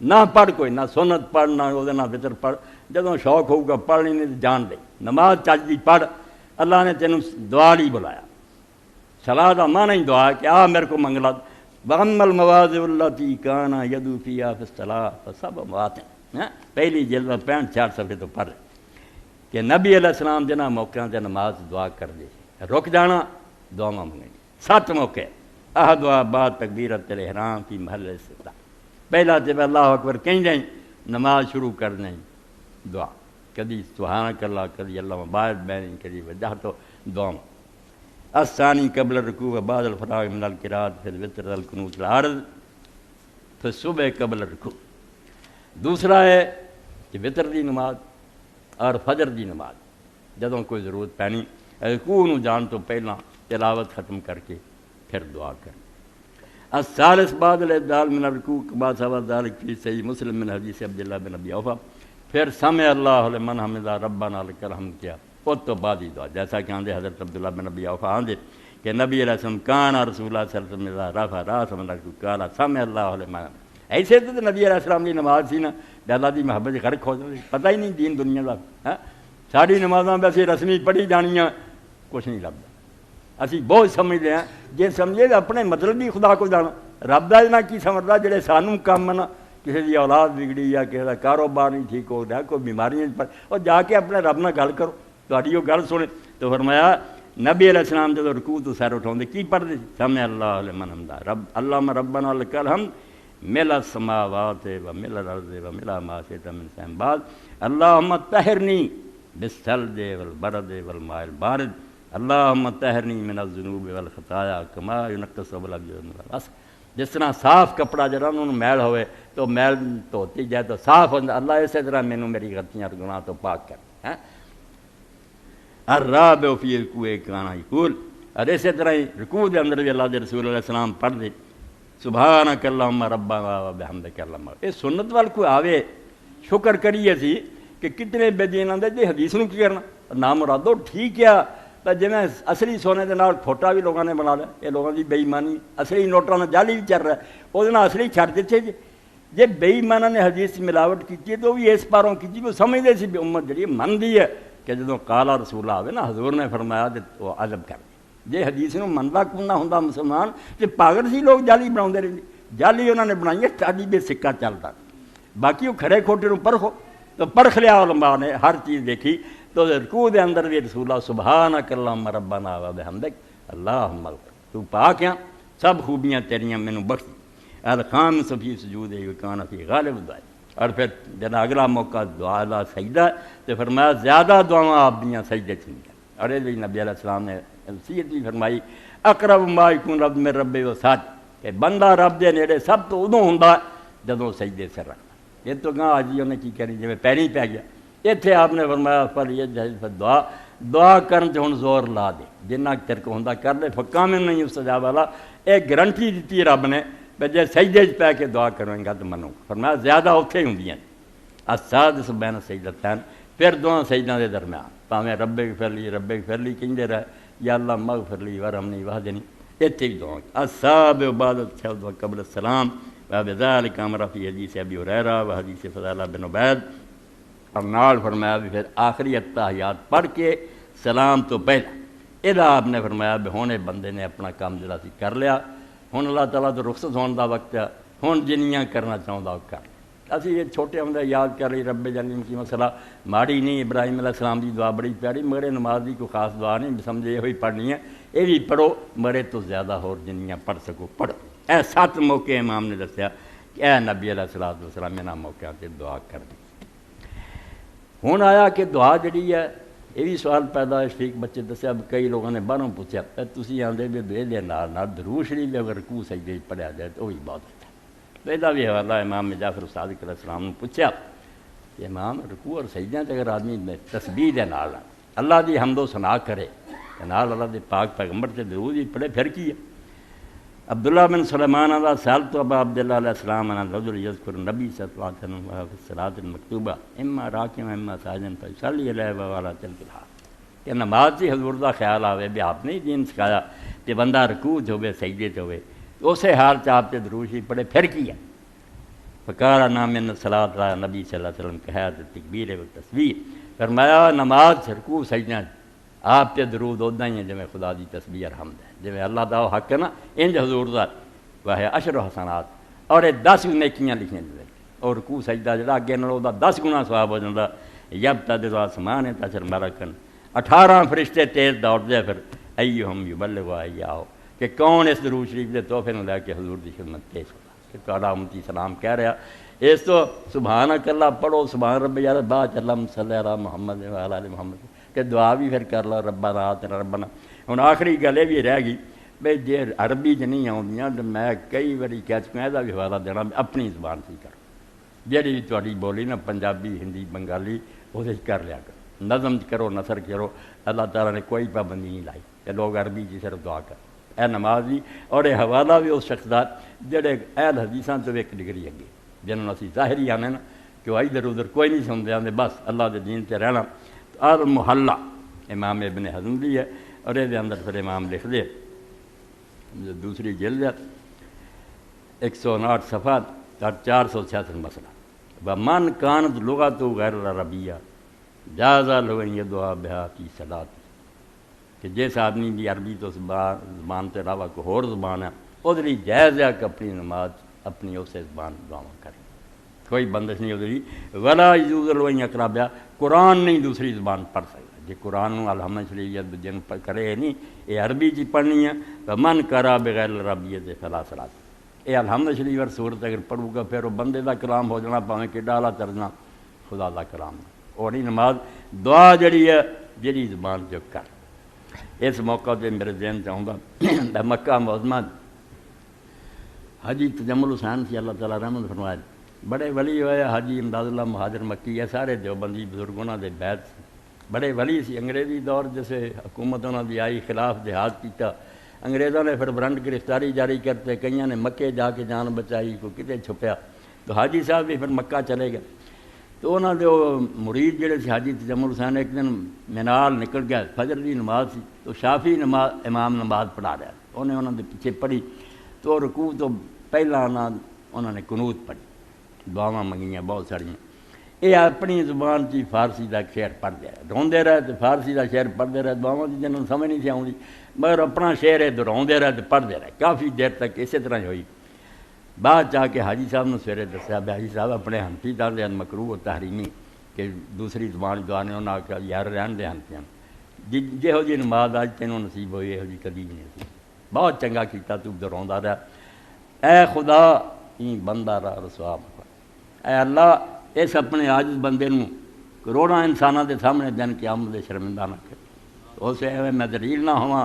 نہ پڑھ کوئی نہ سنت پڑھ نہ وطر پڑھ جدوں شوق ہوگا پڑھنی نہیں جان دے نماز چج دی پڑھ. اللہ نے تینوں دعا ہی بلایا. صلاح دا معنی ہی دعا کہ آ میرے کو منگلا وَأَمَّا الْمَوَاضِعُ الَّتِي كَانَ يَدْعُو فِيهَا فِي الصَّلَاةِ فَسَبَّحَ مَوَاضِعَ. پہلی جلد میں 65 صفحے تو پڑھ کہ نبی علیہ السلام جنہاں موقعوں سے نماز دعا کر دے رک جانا دعا منگنی 7 موقع. احدها بعد تکبیرۃ الاحرام فی محل الاستفتاح. پہلا جب اللہ اکبر کہیں جائیں نماز شروع کر دیں دعا کدی سبحانک اللہ کدی اللہ مبارک بین کدی وجہت دعا. الثانی قبل الرکوع و بعد الفراغ من القراءۃ فی الوتر القنوت العارض فی الصبح قبل الرکوع. دوسرا ہے کہ وتر دی نماز اور فجر دی نماز جدوں کوئی ضرورت پینی رکوع نو جان تو پہلا تلاوت ختم کر کے پھر دعا کر. الثالث بعد الاعتدال من الرکوع کما ثبت ذلک فی صحیح مسلم من حدیث عبداللہ بن ابی اوفا. پھر سمع اللہ لمن حمدہ ربنا لک الحمد کیا اس تو بعد ہی دعا جیسا کہ آندے حضرت عبداللہ بن ابی اوفا آندے کہ نبی علیہ السلام کان رسول اللہ صلی اللہ علیہ وسلم رفع راسہ من الرکوع قال سمع اللہ لمن. ایسے تو نبی علیہ السلام کی نماز سی نا اللہ دی محبت غرق ہو جائے پتہ ہی نہیں دین دنیا کا. ساری نمازاں ویسے رسمی پڑھی جانیاں کچھ نہیں لبدا. اسی بہت سمجھتے ہیں جی سمجھے اپنے مطلب بھی خدا کو جانا رب دا نہ کی سمجھدا جڑے سانوں کام نا کسی دی اولاد بگڑی یا کسی دا کاروبار نہیں ٹھیک ہو رہا کوئی بیماریاں پر اور جا کے اپنے رب نہ گل کرو تہاڈی وہ گل سنے. تو فرمایا نبی علیہ السلام جب رکوع تو سر اٹھاؤندے کی پڑھدے سمع اللہ لمن حمدہ رب اللہم ربنا لک الحمد مل السماوات و مل الارض و مل ما شئت من شیء بعد اللہم طہرنی بالثلج والبرد والماء البارد اللہم طہرنی من الذنوب والخطایا کما ینقی الثوب الابیض من الغبار. جس طرح صاف کپڑا جڑا انہوں میل ہوئے تو میل دھوتی جائے تو صاف ہو جائے. اللہ اسی طرح مینوں میری غلطیاں اور گناہ تو پاک کر. الرابع فی رکوع کان یقول اور اسی طرح رکوع دے اندر بھی اللہ دے رسول علیہ السلام پڑھ دے سبحانک اللہم ربنا و بحمدک اللہم. یہ سنت وال کوئی آوے شکر کریے سی کہ کتنے بے دین آندے جی حدیث نو کی کرنا نام مرادو ٹھیک ہے جی میں اصلی سونے کے نال کھوٹا بھی لوگوں نے بنا لیا یہ لوگوں کی بےایمانی اصلی نوٹوں میں جعلی بھی چل رہا ہے وہ اصلی چھڈ دیتے جی بےایمانہ نے حدیث ملاوٹ کی تو بھی اس پاروں کی وہ سمجھتے سی بھی امت جی منتی ہے کہ جدوں قالا رسول آئے نا حضور نے فرمایا تو وہ ادب کر دے جی حدیث نو منتا کون نہ ہوں مسلمان تو پاگل سی لوگ جعلی بنا رہے جعلی انہوں نے بنائی ہے ساڈی بھی سکہ چلتا باقی وہ کھڑے کھوٹے نو پرکھو تو پرکھ لیا علماء نے ہر چیز دیکھی تو رکوع دے اندر بھی رسول اللہ سبحانک اللہم ربنا و بحمدک اللہم اغفر تو پاک ہیں سب خوبیاں تیریاں مینوں بخش دی. الخامس فی سجود وکان فی غالب دعا. اور پھر جب اگلا موقع دعا دا سجدہ تو فرمایا زیادہ دعاواں آپ دیاں سجدے چ نہیں. اور یہ نبی علیہ السلام نے نصیحت بھی فرمائی اقرب ما یکون رب من رب و ساجد کہ بندہ رب دے نیڑے سب تو ادوں ہوندا جدوں سجدے سر رکھدا. یہ تو گاں آج انہیں کی کرنی جی پیری پی گیا. اتنے آپ نے فرمایا پر یہ دعا کرن تے ہن زور لا دے جنہ تیرے کو ہوندا کر لے فکا میں نہیں استجاب والا ایک گارنٹی دیتی رب نے کہ جے سجدے پہ کے دعا کریں گا تو منو. فرمایا زیادہ اوتھے ہی ہوندیاں السادس بین السجدتین پھر دعا سجداں دے درمیان پاویں رب اغفر لی کہندے رہے یا اللہ مغفر لی ورحمنی واہدنی اتنے بھی دعا. السابع بعد التشہد وقبل السلام وبذلک امر فی حدیث ابی ہریرہ و حدیث فضالہ بن عبید. اور نال فرمایا بھی پھر آخری اتحیات پڑھ کے سلام تو پہلا یہ آپ نے فرمایا بھی ہونے بندے نے اپنا کام جڑا سی کر لیا ہن اللہ تعالیٰ تو رخصت ہونے دا وقت ہے ہن جنیاں کرنا چاہتا وہ کر. اسی یہ چھوٹے ہوندے یاد کر رہی رب جلیم کی مسئلہ ماڑی نہیں، ابراہیم علیہ السلام دی دعا بڑی پیاری، مگر نماز دی کوئی خاص دعا نہیں سمجھے یہ ہوئی پڑھنی ہے، یہ بھی پڑھو مرے تو زیادہ ہور جنیاں پڑھ سکو پڑھو۔ اے 7 موقع امام نے دسیا کہ اے نبی علیہ السلام انہاں موقعوں تے دعا کر دی۔ ہن آیا کہ دعا جڑی ہے یہ بھی سوال پیدا ہے، ٹھیک بچے دسیا کئی لوگوں نے باہروں پوچھا تسی آندے بھی بے دے نال درود شریف اگر رکوع سجدے پڑھیا جائے تو وہی بہت اچھا۔ پہلا بھی حوالہ امام جعفر صادق علیہ السلام نے پوچھا کہ امام رکوع اور سجدے تے اگر آدمی تسبیح دے نال اللہ دی حمد و ثنا کرے تے نال اللہ دے پاک پیغمبر تے درود ہی پڑھے پھر کی ہے؟ عبداللہ بن سلیمان علیہ سألت ابا عبداللہ علیہ السلام عن الرجل یذکر النبی صلی اللہ علیہ وسلم فی الصلاۃ المکتوبہ اما راکعا اما ساجدا فیصلی علیہ وعلی تلک الحال کہ نماز سے حضور دا خیال آوے بھی آپ نے ہی دین سکھایا کہ بندہ رکوع ہوئے سجدے تے ہوئے اسی حال چ آپ تے درود شریف پڑھے پھر کی ہے؟ فقال نام من الصلاۃ علی نبی صلی اللہ علیہ وسلم کہا تکبیر و تسبیح، فرمایا نماز رکوع سجدہ آپ تے درود ادا ہی ہے جویں خدا دی تسبیح اور حمد ہے، جویں اللہ دا حق ہے نا انج حضور دا وہ ہے عشر حسنات اور 10 نیکیاں لکھیں دے اور رکوع سجدہ جڑا اگے نال دا 10 گنا ثواب ہو جاندا یبتدئ آسمان تشر ملکن 18 فرشتے تیز دوڑدے پھر ایہم یبلغ ایاہ کہ کون اس درود شریف دے تحفے نوں لے کے حضور دی خدمت پیش ہوتا کہ تہاڈا امتی سلام کہہ رہا اس تو سبحانک اللہ پڑھو سبحان ربی یار بعد اللہم صلی علی محمد و علی محمد کہ دعا بھی پھر کر لو ربنا آتنا ربنا۔ ہن آخری گل یہ بھی رہ گئی بھئی جے عربی چ نہیں آؤندیاں تو میں کئی واری کہہ چکا دا بھی حوالہ دینا اپنی زبان سے کرو، جہڑی بھی تہاڈی بولی نا پنجابی ہندی بنگالی وہ کر لیا کرو، نظم کرو نثر کرو، اللہ تعالیٰ نے کوئی پابندی نہیں لائی کہ لوگ عربی کی صرف دعا کرو۔ اے نماز بھی اور یہ حوالہ بھی اس شخص دا جڑے اہل حدیثاں تو ایک ڈگری اگے جنہوں اسی ظاہری آنے نا کہ وہ ادھر ادھر کوئی نہیں سنتے آتے بس اللہ دے دین تے رہنا۔ المحلہ امام ابن حزم دی ہے اور یہ اندر پھر امام لکھ دے دوسری جلد ہے 159 صفحہ اور 466 مسئلہ ومن کانت لغت غیر العربیہ جاز لہ ان یدعا بہا فی صلاۃ کہ جس آدمی بھی عربی تو زبان تے علاوہ کوئی اور زبان ہے ادھر جائز ہے کہ اپنی نماز اپنی اسے زبان دعا کرے، کوئی بندش نہیں ادھر ولا یجوز لہ ان یقرأ بہا قرآن نہیں دوسری زبان پڑھ سکتا جی قرآن الحمد شریف جن کرے نہیں یہ عربی چ پڑھنی ہے تو من کرا بغیر العربیت فلا صلاۃ یہ الحمد شریف اور سورت اگر پڑھوں گا پھر وہ بندے دا کلام ہو جانا پاویں کہ ڈالا ترنا خدا دا کلام اور نہیں نماز دعا جڑی ہے جڑی زبان جو کر۔ اس موقع پہ میرے ذہن چاہوں مکہ معظمہ حاجی تجمل حسین سے اللہ تعالیٰ رحمت فرمائے بڑے ولی ہوئے، حاجی امداد اللہ مہاجر مکی ہے، سارے دیوبندی بزرگوں دے بیت بڑے ولی سی۔ انگریزی دور جیسے حکومت انہوں دی آئی خلاف جہاد کیتا، انگریزوں نے پھر برنٹ گرفتاری جاری کرتے، کئیاں نے مکے جا کے جان بچائی، کوئی کتے چھپیا، تو حاجی صاحب بھی پھر مکہ چلے گئے۔ تو انہوں نے مرید جڑے سی حاجی تجمل حسین ایک دن مینال نکل گیا، فجر دی نماز سی تو شافی نماز امام نماز پڑھا رہا، انہوں نے پیچھے پڑھی تو رکوع تو پہلا انہوں نے قنوت پڑھی، دعاواں منگیاں بہت ساریاں، یہ اپنی زبان چی فارسی دا شعر پڑھتے رہے، روندے رہے تو فارسی دا شعر پڑھتے رہے، دعاواں کی جنہوں سمجھ نہیں سی آؤں مگر اپنا شعر ہے دہراؤندے رہے تو پڑھتے رہے، کافی دیر تک اسی طرح ہوئی۔ بعد جا کے حاجی صاحب نے سویرے دسیا حاجی صاحب اپنے ہنفی دل دے مکروہ و تحریمی کہ دوسری زبان دعا نے انہوں نے آخیا یار رہن دے ہنفی جہو جی نماز اج تینوں نصیب ہوئی یہو جی کبھی بھی نہیں سی، بہت چنگا کیتا تو دہراؤندا رہا۔ اے خدا این بندہ راہ رسوا اے اللہ اس اپنے عاجز بندے نوں کروڑاں انساناں دے سامنے دن قیامت دے شرمندہ نہ کرے، اس ایویں میں دلیل نہ ہواں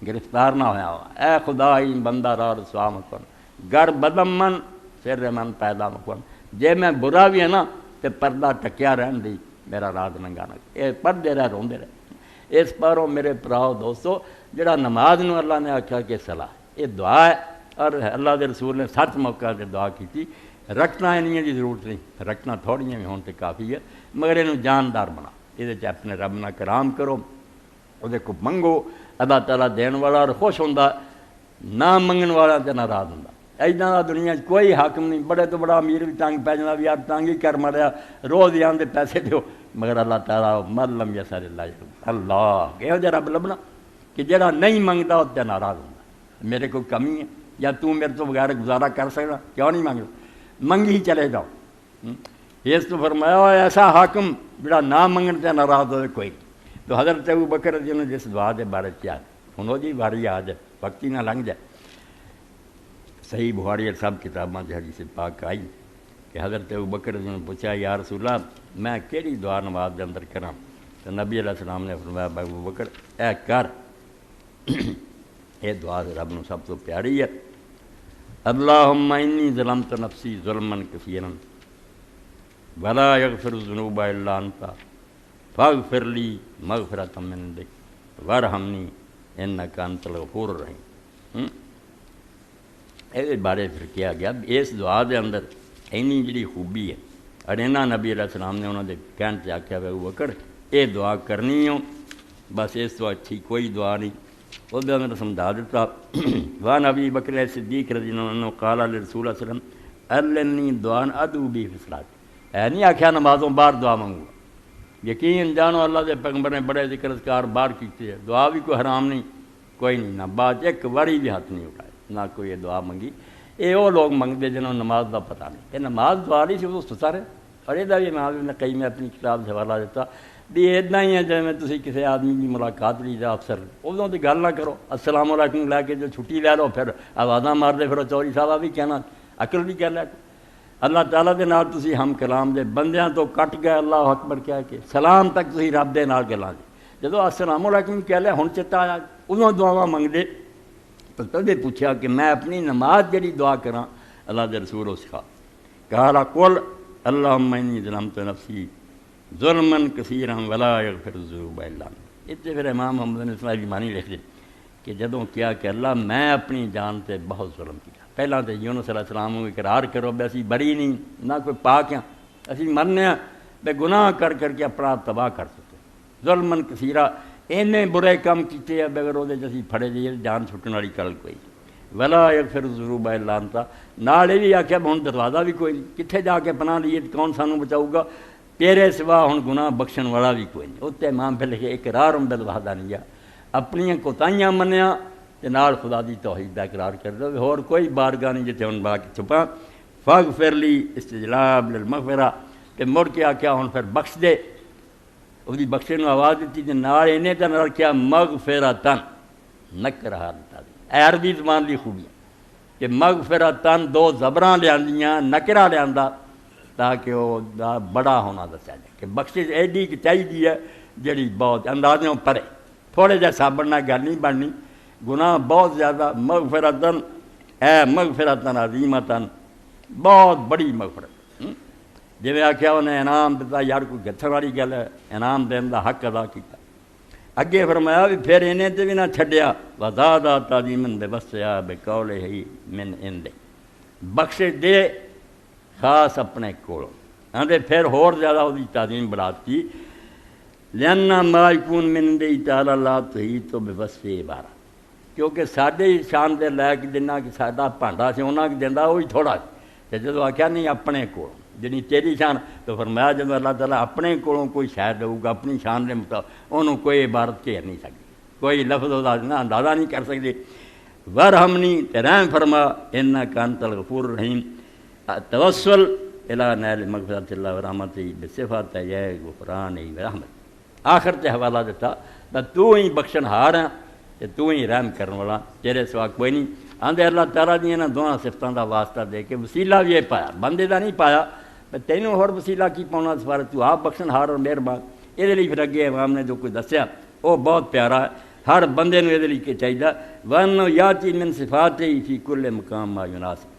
گرفتار نہ ہویا ہوا۔ اے خدا این بندہ راہ رسوا مکن گر بدم من سر من پیدا مکن، جے میں برا بھی ہے نا تے پردہ ٹکیا رہن دی میرا رات ننگا نہ اے پڑھدے رہ روندے رہ۔ اس پاروں میرے پراؤ دوستو جڑا نماز نو اللہ نے آکھا کہ صلاح یہ دعا ہے اور اللہ دے رسول نے 7 موقع تے دعا کی، رکھنا انہیں دی ضرورت نہیں، رکھنا تھوڑیاں بھی ہون تے کافی ہے مگر یہ جاندار بنا، یہ اپنے رب نہ کرام کرو، وہ کو منگو، اللہ تعالیٰ دین والا اور خوش ہوندا، نہ منگن والا تے ناراض ہوندا۔ ایداں دا دنیا کوئی حاکم نہیں، بڑے تو بڑا امیر بھی تنگ پی جانا بھی یار تنگ ہی کر مریا روز ہی آندے پیسے دیو، مگر اللہ تعالیٰ ملم یسر اللہ یہو جہ رب لبنا کہ جڑا نہیں منگتا وہ تے ناراض ہوندا، میرے کوئی کمی ہے یا تو میرے تو بغیر گزارا کر سکتا کیوں نہیں منگتا، منگی ہی چلے جاؤ، اس تو فرمایا ہوا ایسا حاکم جڑا نہ منگن تے ناراض ہوئے کوئی. تو حضرت ابو بکر رضی اللہ عنہ جس دعا دے بارے کیا ہن دی باری یاد ہے وقت ہی نہ لنگ جائے. صحیح بخاری اور سب کتاباں سے حدیث پاک آئی کہ حضرت ابو بکر رضی اللہ عنہ نے پوچھا یا رسول اللہ میں کیڑی دعا نماز دے اندر کراں؟ تو نبی علیہ السلام نے فرمایا ابو بکر اے کر یہ دعا رب نو سب تو پیاری ہے. اللہم انی ظلمت نفسی ظلما کثیرا ولا یغفر الذنوب الا انت فاغفر لی مغفرۃ من عندک وارحمنی انک انت الغفور الرحیم. یہ بارے پھر کیا گیا اس دعا دے اندر اینی جڑی خوبی ہے اور اینا نبی علیہ السلام نے انہوں نے کہن سے آکھیا ابو بکر یہ دعا کرنی ہو بس اس تو اچھی کوئی دعا نہیں. وہ دے اندر سمجھا دیتا وان ابی بکر صدیق رضی اللہ عنہ قال لرسول اللہ علیہ وسلم علمنی دعان ادعو بی فی الصلاۃ. اے نہیں آکھیا نمازوں باہر دعا منگو. یقین جانو اللہ دے پیغمبر نے بڑے ذکر اذکار باہر کیتے ہیں دعا بھی کوئی حرام نہیں کوئی نہیں نہ بات ایک وڑی بھی ہاتھ نہیں اٹھائے نہ کوئی یہ دعا منگی. یہ وہ لوگ منگتے جنہوں نے نماز کا پتہ نہیں. یہ نماز دعا نہیں سی وہ ستا رہے اور یہ بھی امام ابن قیم نے اپنی کتاب سے حوالہ دیتا بھی اتنا ہی ہے جیسے تسی کسی آدمی کی ملاقات لی جا افسر ادوں تو گل نہ کرو السلام علیکم لے کے جو چھٹی لے لو پھر آوازاں مار دے پھر چوری صاحب بھی کہنا عقل بھی کہہ لے. اللہ تعالیٰ دے نال تسی ہم کلام دے بندیاں تو کٹ گئے اللہ اکبر کہہ کے سلام تک تسی رب دے نال گلاں دے جدو السلام علیکم کہہ لے ہن چتا آیا ادوں دعاواں منگدے. تو تدے پوچھا کہ میں اپنی نماز جڑی دعا کراں اللہ دے رسول و سکھا قال قل اللہم انی ظلمت نفسی ظلما کثیرا ولا یغفر الذنوب الا انت. اتنے پھر امام محمد بن اسماعیل مانی لکھ دے کہ جدوں کیا کہ اللہ میں اپنی جان تے بہت ظلم کیا. پہلا تو یونس علیہ السلام کو اقرار کرو بے اسی بری نہیں نہ کوئی پاک ہیں اسی مرنے ہیں بے گناہ کر کر کے اپنا تباہ کر سکتے. ظلما کثیرا اینے برے کام کیتے ہیں بغیر وہ اسی پھڑے جائیے جان چھٹن والی گل کوئی. ولا یغفر الذنوب الا انت نال یہ بھی آخیا ہن دروازہ بھی کوئی نہیں کتنے جا کے پناہ لیے کون سانوں بچاؤ گا تیرے سوا ہن گناہ بخشن والا بھی کوئی نہیں. اتنے امام پہ لکھے اقرار بالوحدانیہ اپنی کوتاہیاں منیا تے نال خدا دی توحید دا اقرار کر دو اور کوئی بارگاہ نہیں جتے ہن باقی چھپا. فاغفر لی استجلاب للمغفرہ تے مڑ کے آخیا ہن پھر بخش دے وہی بخشے نو آواز دیتی تے نال اینے تے نال کیا مغفرتن نکرہ دیتا اے عربی زبان دی خوبی کہ مغفرتن دو زبراں لیاندیاں نکرہ لیاندا تاکہ وہ بڑا ہونا دسیا جائے کہ بخشش ایڈی کی چاہیے ہے جڑی بہت اندازوں پرے تھوڑے جہے صابن نہ گل نہیں بننی گناہ بہت زیادہ. مغفرتن اے مغفرتن عظیمتن بہت بڑی مغفرت. جی آخیا انہیں انعام دیتا یار کوئی گتھن والی گل ہے انعام دین دا حق ادا کیتا. اگے فرمایا بھی پھر انہیں تے بھی نہ چھڈیا وزادہ تعظیمن بے وسعہ بے قول ہی من عندے بخشش دے خاص اپنے کولوں آندے پھر ہور زیادہ وہ تعظیم بڑھاتی لأن ما یکون من عندہ تعالی لا تحیط بے وصفہ عبارہ کیونکہ ساڈے شان دے لائق جنہ کہ ساڈا بھانڈا سی انہاں کی دیندا وہی تھوڑا تے جدوں آکھیا نہیں اپنے کولوں جنی تیری شان تو فرمایا جدوں اللہ تعالیٰ اپنے کولوں کوئی شے دے گا اپنی شان دے مطابق انہوں کوئی عبارت گھیر نہیں سکتی کوئی لفظ دا اندازہ نہیں کر سکتی. ورحمنی تے رحم فرما انک انت الغفور الرحیم توسل الی نیل مغفرۃ اللہ ورحمتہ بصفات یہ غفران ورحمت. آخر تے حوالہ دیتا تو ہی بخشن ہار ہے تے تو ہی رحم کرن والا تیرے سوا کوئی نہیں. آندے اللہ تعالیٰ دی انہاں دونوں صفتاں دا واسطہ دے کے وسیلہ بھی یہ پایا بندے دا نہیں پایا تینوں ہور وسیلہ کی پاؤنا سوارے تو آپ بخشن ہار اور مہربان. یہ لیے پھر اگے امام نے جو کچھ دسیا وہ بہت پیارا ہے ہر بندے نو یہ لیے کہ چاہیے ون یاتی من صفات فی کل مقام ما یناسب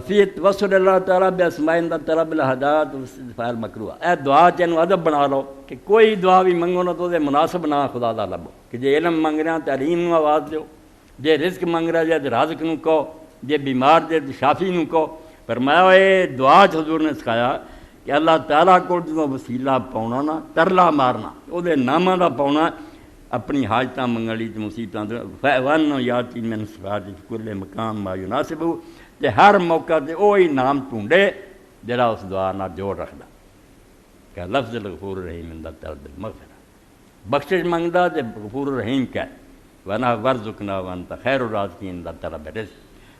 فی توسل اللہ تعالیٰ باسماء طلب الہدایت والاستغفار المکروہ. اے دعا چینو ادب بنا لو کہ کوئی دعا بھی منگو نہ تو مناسب نہ خدا دا لبو کہ جے علم منگ رہا تعلیم نو آواز دیو جے رزق منگ رہا جے رازق نو کہو جے بیمار دے شافی نو کہو. فرمایا اے دعا حضور نے سکھایا کہ اللہ تعالیٰ کو جدوں وسیلہ پاؤنا نا ترلا مارنا وہ نامہ دا پاؤنا اپنی حاجتاں منگن لی مصیبتاں ون یاتی من صفات کل مقام ما یناسب تے ہر موقع تے وہی نام ڈھونڈے جڑا اس دعا نال جوڑ رکھدا کہ لفظ الغفور الرحیم دا طلب المغفرہ بخشش منگدا تے غفور الرحیم کہہ ورنہ ورزقنا وانت خیر الرازقین دا طلب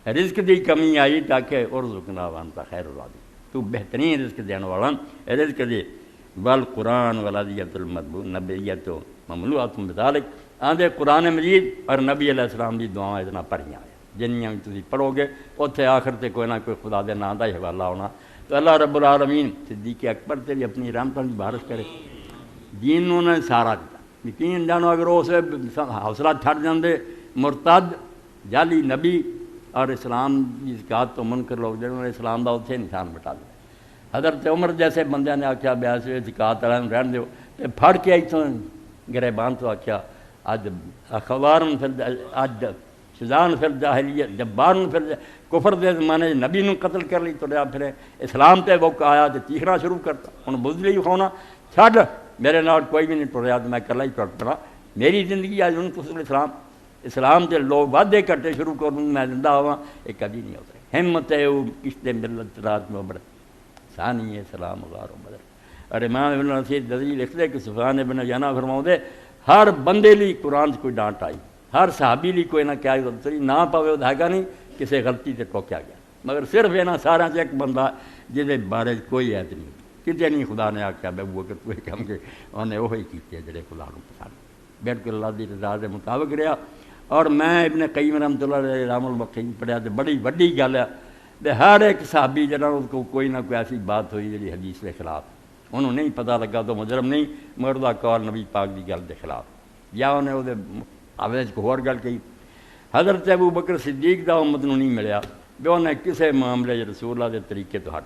رزق دی کمی آئی تاکہ ارزقنا وانت خیر الرازقین. تو بہترین رزق دینے والا رزق دے والقرآن والعدیت المطبوع نبیت و مملوعۃ بذالک آندے قرآن مجید اور نبی علیہ السلام دی دعائیں اتنا پڑھیاں ہیں جنیاں بھی تسی پڑھو گے اتنے آخر تے کوئی نہ کوئی خدا دے نام دا ہی حوالہ ہونا تو اللہ رب العالمین صدیق اکبر تے بھی اپنی رحمتوں کی بارش کرے دین انہوں نے سارا دیتا یقین جانو اگر اسے حوصلہ چھڑ جاندے مرتد جعلی نبی اور اسلام کی زکات تو منکر لوگ جنہوں نے اسلام دا اتنے نشان بٹا دیا حضرت عمر جیسے بندے نے آکھیا بیاسے زکات والے رہن دیو تے پھڑ کے اتوں گریبان تو آکھیا اج اخوارن فی اج شجان فی الجاہلیت جبارن فی کفر دے زمانے نبی نو قتل کر لی تو پھر اسلام تے وقت آیا تے چیخنا شروع کرتا ہن بزدلی کھونا چھڈ میرے نال کوئی بھی نہیں ٹریا تو میں کلا ہی ٹر پڑا میری زندگی آج ان کو اسلام تے لوگ وعدے کرتے شروع کر دوں میں زندہ ہوا یہ کبھی نہیں ہوتا ہمت ہے وہ کشتے ملت رات میں بڑھ ثانی سلام غار و بدر اور امام ابن نصیر دزی لکھتے کہ سفیان ابن عیینہ فرماؤں دے ہر بندے لی قرآن سے کوئی ڈانٹ آئی ہر صحابی لی کوئی نہ کیا غلطی نہ پاوے وہ دھاگا نہیں کسی غلطی سے ٹوکیا گیا مگر صرف یہ نہ سارا سے ایک بندہ جہے بارے کوئی عید نہیں کتنے نہیں خدا نے آخیا بے وہ کہ کوئی کم کہ انہیں وہی کیتے جڑے خدا کو پسند بالکل اللہ دی رضا دے مطابق رہا اور میں ابن قیم رحمۃ اللہ علیہ رحم البقی پڑھیا تو بڑی وڈی گل ہے کہ ہر ایک صحابی جہاں اس کو کوئی نہ کوئی ایسی بات ہوئی جی حدیث کے خلاف انہوں نہیں پتہ لگا تو مجرم نہیں مردہ کال نبی پاک دی گل کے خلاف یا انہیں وہ آوے کو اور گل کہی حضرت ابو بکر صدیق دا امت نو نہیں ملیا بھی انہیں کسے معاملے رسول اللہ دے طریقے تو ہٹ